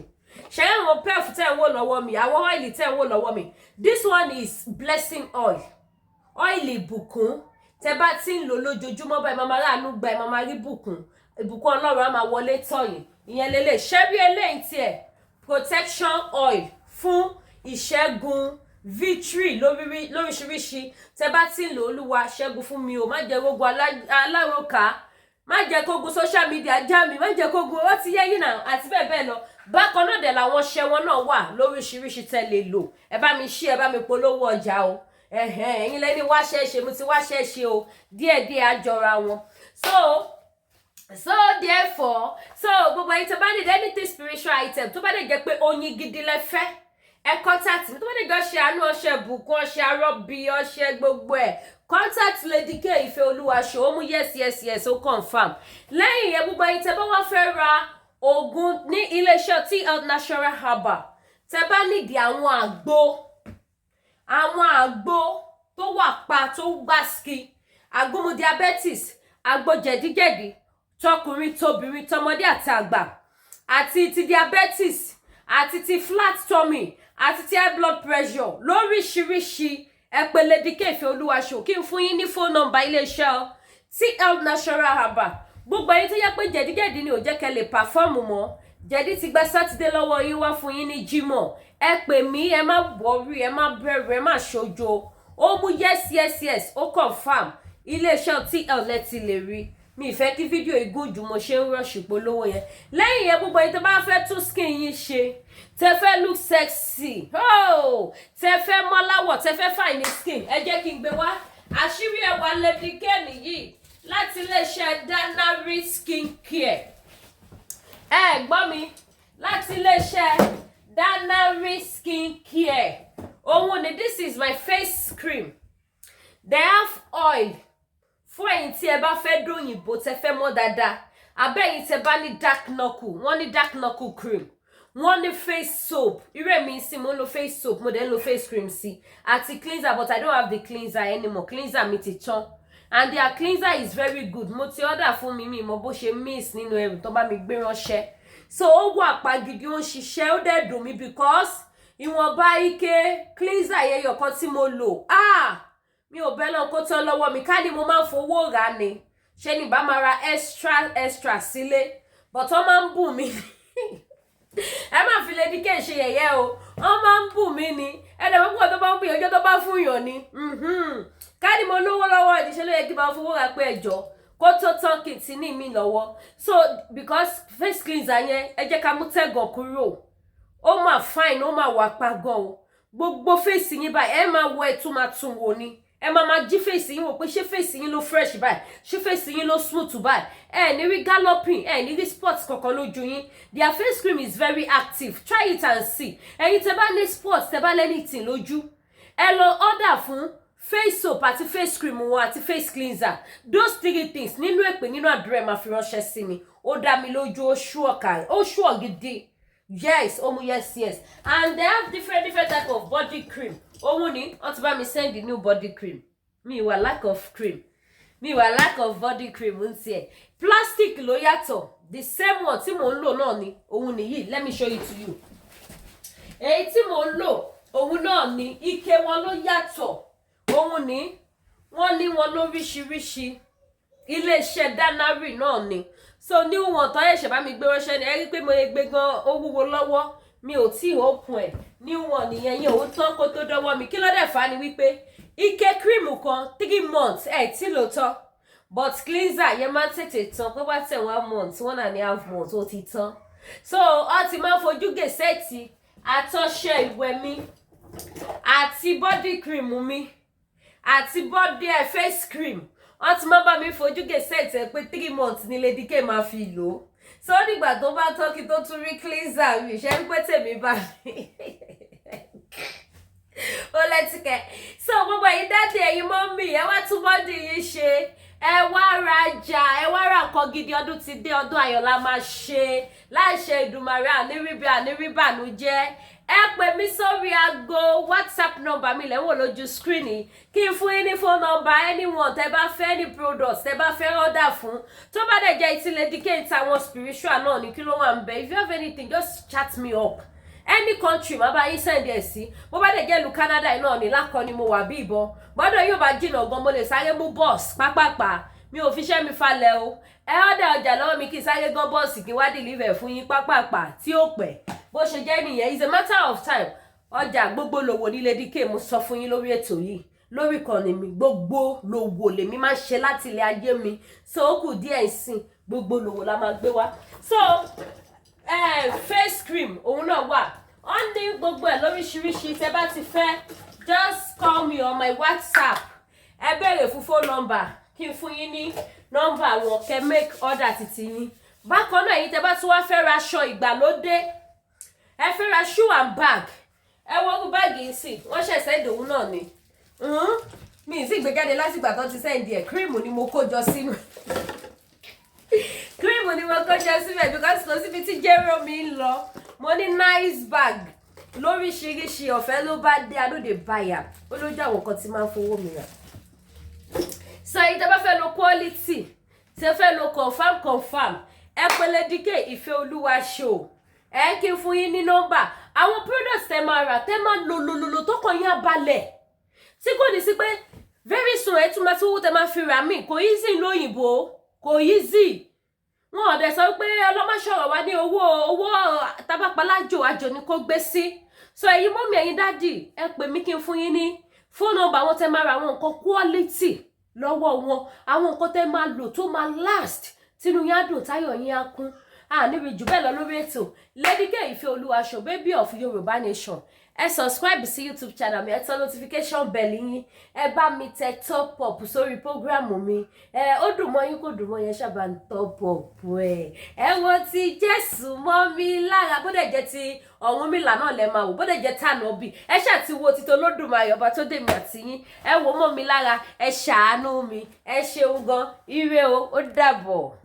ṣe àwọn pef tẹ́ ń wò lọ́wọ́ mi àwọn oil tẹ́ ń wò lọ́wọ́ mi this one is blessing oil ọ́ìlì ìbùkún tẹ bá ti ń lò lójoojúmọ́ báyìí máa ráàánú gba ẹ máa rí ìbùkún Ọlọ́run á máa wọlé tọ̀yìn ìyẹn lélẹ̀ ṣẹ́rí eléyìí tiẹ̀ protection oil fún ìṣẹ́gun victory lóríṣiríṣi tẹ bá ti ń lò Olúwa ṣẹ́gun fún mi o má jẹ́ rogun aláròká má jẹ́ kógun social media já mi má jẹ́ kógun ó ti yẹ yín náà àti bẹ́ẹ̀ lọ bákan náà dẹ̀ làwọn ṣẹ́wọ́n náà wà lóríṣiríṣi tẹ lè lò ẹ bá mi ṣí ẹ bá mi polówó ọjà o ẹ̀yin lẹ́ni wá ṣẹ́ṣe mo ti wá ṣẹ́ṣe o díẹ̀díẹ̀ àjọra wọn so therefore gbogbo ẹ̀yin tó bá need anything spiritual item tó bá dẹ̀ jẹ́ pé oyin gidi lẹ fẹ́ ẹ contact mi tó bá dẹ̀ jẹ́ ọṣẹ àánú ọṣẹ bùkún ọṣẹ arọ́bí ọṣẹ gbogbo ẹ̀ contact Lady K Ifeoluwasho ó mú yes ó confirm lẹ́yìn yẹn gbogbo ẹ̀yin tẹ́ bá wá fẹ́ ra oògùn ní iléeṣẹ́ TL Natural Herbal tẹ́ bá nídìí àwọn àgbo tó wà pa tó gbáski àgbo mu diabetes àgbo jẹ̀díjẹ̀dí tọkùnrin tóbìnrin tọmọdé àti àgbà àti ti diabetes àti ti flat tummy àti ti high blood pressure lóríṣiríṣi ẹ pè Lady K Ifeoluwasho kí n fún yín ní phone number iléeṣẹ́ TL Natural Herbal gbogbo ẹ̀yin tó yẹ pé jẹ̀díjẹ̀dí ni ò jẹ́ kẹ́ lè perform mọ́ jẹ̀dí ti gba sátidé lọ́wọ́ yín wá fún yín ní Jímọ̀ ẹ pè mí ẹ má worry ẹ má bẹ̀rù ẹ má ṣojo ó mú yes ó confirm iléeṣẹ́ TL lẹ ti lè rí mi ìfẹ́ kí fídíò igún jù mo ṣe ń rush polówó yẹn lẹ́yìn yẹn gbogbo ẹ̀yin tó bá fẹ́ tún skin yín ṣe tẹ fẹ́ look sexy tẹ fẹ́ mọ́láwọ̀ tẹ fẹ́ fine skin ẹ jẹ́ kí n gbé wá àṣírí ẹwà Lady K nìyí láti iléeṣẹ́ Danari skin care gbọ́ mi láti iléeṣẹ́ Danari skin care òun ni this is my face cream they have oil fún ẹ̀yin tí ẹ bá fẹ́ dòyìnbó tẹ fẹ́ mọ́ dáadáa abẹ́yìn tẹ bá ní dark knuckle wọ́n ní dark knuckle cream wọ́n ní face soap irú èmi sí mo ń lo face soap mo dẹ̀ ń lo face cream sí àti cleanser but I don't have the cleanser anymore cleanser mi ti tán and their cleanser is very good mo ti order fún mi mo bó ṣe miss nínú ẹrù tó bá mi gbé ránṣẹ́ so ó wà pa gidi ó ń ṣiṣẹ́ ó dẹ̀ dùn mí because ìwọ̀nba ike cleanser yẹyọ kan tí mo lò mi ò bẹ́ náà kó tán lọ́wọ́ mi ká ní mo máa ń fowó rà ni ṣé ní bá máa ra extra sílé but wọ́n máa ń bù mí ẹ má fi Lady K ṣe yẹ̀yẹ́ o wọ́n máa ń bù mí ni ẹ̀dẹ̀ púpọ̀ tó bá ń bù yẹn ọjọ́ tó bá fún yàn ni ká ní mo lówó lọ́wọ́ ìdíṣẹ́ ló yẹ kí n bá fowó rà pé ẹjọ́ kó tó tán kì í ti ní mi lọ́wọ́ so because face cleanser yẹn ẹ jẹ́ ká mú tẹ́gàn kúrò ó máa fine ó máa wà pa gan o gbogbo face yín báyìí ẹ máa wọ ẹ̀tún máa tún wò ni ẹ máa jí face yín wò pé ṣé face yín ló fresh báyìí ṣé face yín ló smooth báyìí ẹ ní rí galloping ẹ ní rí spots kankan lójú yín their face cream is very active try it and see ẹ̀yin tẹ́ bá ní spots tẹ́ bá lẹ́nìtìn lójú ẹ lọ order fún face soap àti face cream wọn àti face cleanser those three things nínú èpè nínú àdúrà ẹ máa fi ránṣẹ́ sí mi ó dá mi lójú ó ṣú gidi yes yes and they have different type of body cream òun ni wọ́n ti bá mi send the new body cream mi wà lack of cream mi wà lack of body cream ń tiẹ̀ plastic ló yàtọ̀ the same one tí mò ń lò náà ni òun nìyí let me show it to you èyí tí mò ń lò òun náà ni ike wọn ló yàtọ̀ òun ni wọ́n ní wọn lóríṣiríṣi iléeṣẹ́ Danari náà ni so ní wọn tó ẹ̀ṣẹ̀ bá mi gbé ránṣẹ́ ni ẹ rí pé mo lè gbé gan ó wúwo lọ́wọ́ mi ò tí ì open ẹ̀ ní wọn nìyẹn yẹn òun tán kó tó dọ́wọ́ mi kí ló dẹ̀ fà á ni wípé ike cream kan 3 months tí lò tán but cleanser yẹn máa ń tètè tán pé wá tẹ̀ 1 month 1.5 months ó ti tán so ọ ti máa ń fojú gèsètì àtọṣẹ ìwẹ̀ mi àti body cream mi àti body face cream wọ́n ti máa bá mi fojú gèsètì ẹ pé 3 months ni Lady K máa fi lò ó so nígbà tó bá tán kí tó tún rí cleanser mi ṣe ń pé tèmi bá mi ó lẹ́tìkẹ́ so gbogbo ẹ̀yin dáàdì ẹ̀yin mọ́mì ẹ wá tún bọ́dì yìí ṣe ẹ wá rajà ẹ wá ra nǹkan gidi ọdún ti dé ọdún ayọ̀ la máa ṣe láìṣe Ìdùmarè àníríbànújẹ́ ẹ pè mí sórí aago WhatsApp number mi lẹ́wọ̀n lójú screen kí n fún yín ní phone number anyone tẹ́ bá fẹ́ ní products tẹ́ bá fẹ́ order fún tó bá dẹ̀ jẹ́ ìtì Lady K àwọn spiritual náà ní kí ló wà ń bẹ if you have anything just chat me up any country má bá yín send ẹ̀ sí bó bá dẹ̀ jẹ́ ìlú Canada náà ní lákọ ni mo wà bí ìbọn gbọ́dọ̀ yóò bá jìnnà gan mo lè sáré mú bus pápápá mi ò fi ṣẹ́ mi falẹ̀ o ẹ order ọjà lọ́wọ́ mi kí n sáré gan bọ́ọ̀sì kí n wá deliver fún yín pápápá tí ó pẹ́ bó ṣe jẹ́ nìyẹn it's a matter of time ọjà gbogbo lòwò ní Lady K mo sọ fún yín lórí ètò yìí lórí ìkànnì mi gbogbo lòwò lèmi máa ń ṣe láti ilé ayé mi so ó kù díẹ̀ ìsìn gbogbo lòwò la máa gbé wá so face cream òun náà wà wọ́n ní gbogbo ẹ̀ lóríṣiríṣi tẹ́ bá ti fẹ́ just call me on my WhatsApp ẹ béèrè fún phone number kí n fún yín ní nọ́mbà wọn kẹ́ make order títí yín bákan náà yín tẹ́ bá tún wá fẹ́ ra aṣọ ìgbàlódé ẹ fẹ́ ra shoe and bag ẹ wọ́n báàgì yìí sì wọ́n ṣẹ̀ṣẹ̀ ìdòwú náà ni mi ì sì gbé jáde lásìgbà tó ti sẹ́ǹdì ẹ̀ cream ni mo kó jọ sínú cream ni mo kó jọ síbẹ̀ because kò síbi tí jẹ́rọ mi ń lọ mo ní nice bag lóríṣiríṣi ọ̀fẹ́ ló bá dé adóde báyà ó lójú àwọn kan tí máa ń fowó mi rà so ìjọba bá fẹ́ lo quality tẹ́ fẹ́ lo confam ẹ pè Lady K ìfẹ́ olúwa show ẹ kí n fún yín ní nọ́mbà àwọn products tẹ́ máa rà tẹ́ máa lò tó kàn yín abalẹ̀ tí kò ní sí pé very soon ẹ tún máa tún wú tẹ́ máa fi rà mí kò easy lóyìnbó kò easy wọn ò dẹ̀ sọ pé ọlọ́mọṣọ̀rọ̀ wa ní owó tabapalájò àjò ni kò gbé sí so ẹ̀yin mọ́mí ẹ̀yin dádì ẹ pè mí kí n fún yín ní phone number wọn tẹ́ máa ra àwọn nǹkan quality lọ́wọ́ wọn àwọn nǹkan tẹ́ máa lò tó máa last tínú yín á dùn táyọ̀ yín á kún níbi jù bẹ́ẹ̀ lọ lórí ètò Lady K ìfẹ́ olúwa show baby of Yorùbá nation ẹ subscribe sí YouTube channel mi ẹ tẹ notification bell yín ẹ bá mi tẹ top up sórí programu mi ó dùn mọ́ yín kò dùn mọ́ yẹn ṣàbà ń top up ẹ wo ti Jésù mọ́ mi lára bó dẹ̀ jẹ́ ti Ọ̀rúnmìlà náà lẹ máa wò bó dẹ̀ jẹ́ tànàbí ẹ ṣáà ti wo ti Olódùmarè ọba tó dé mi àti yín ẹ wo mọ́ mi lára ẹ ṣàánú mi ẹ ṣeun gan ire o ó dàbọ̀.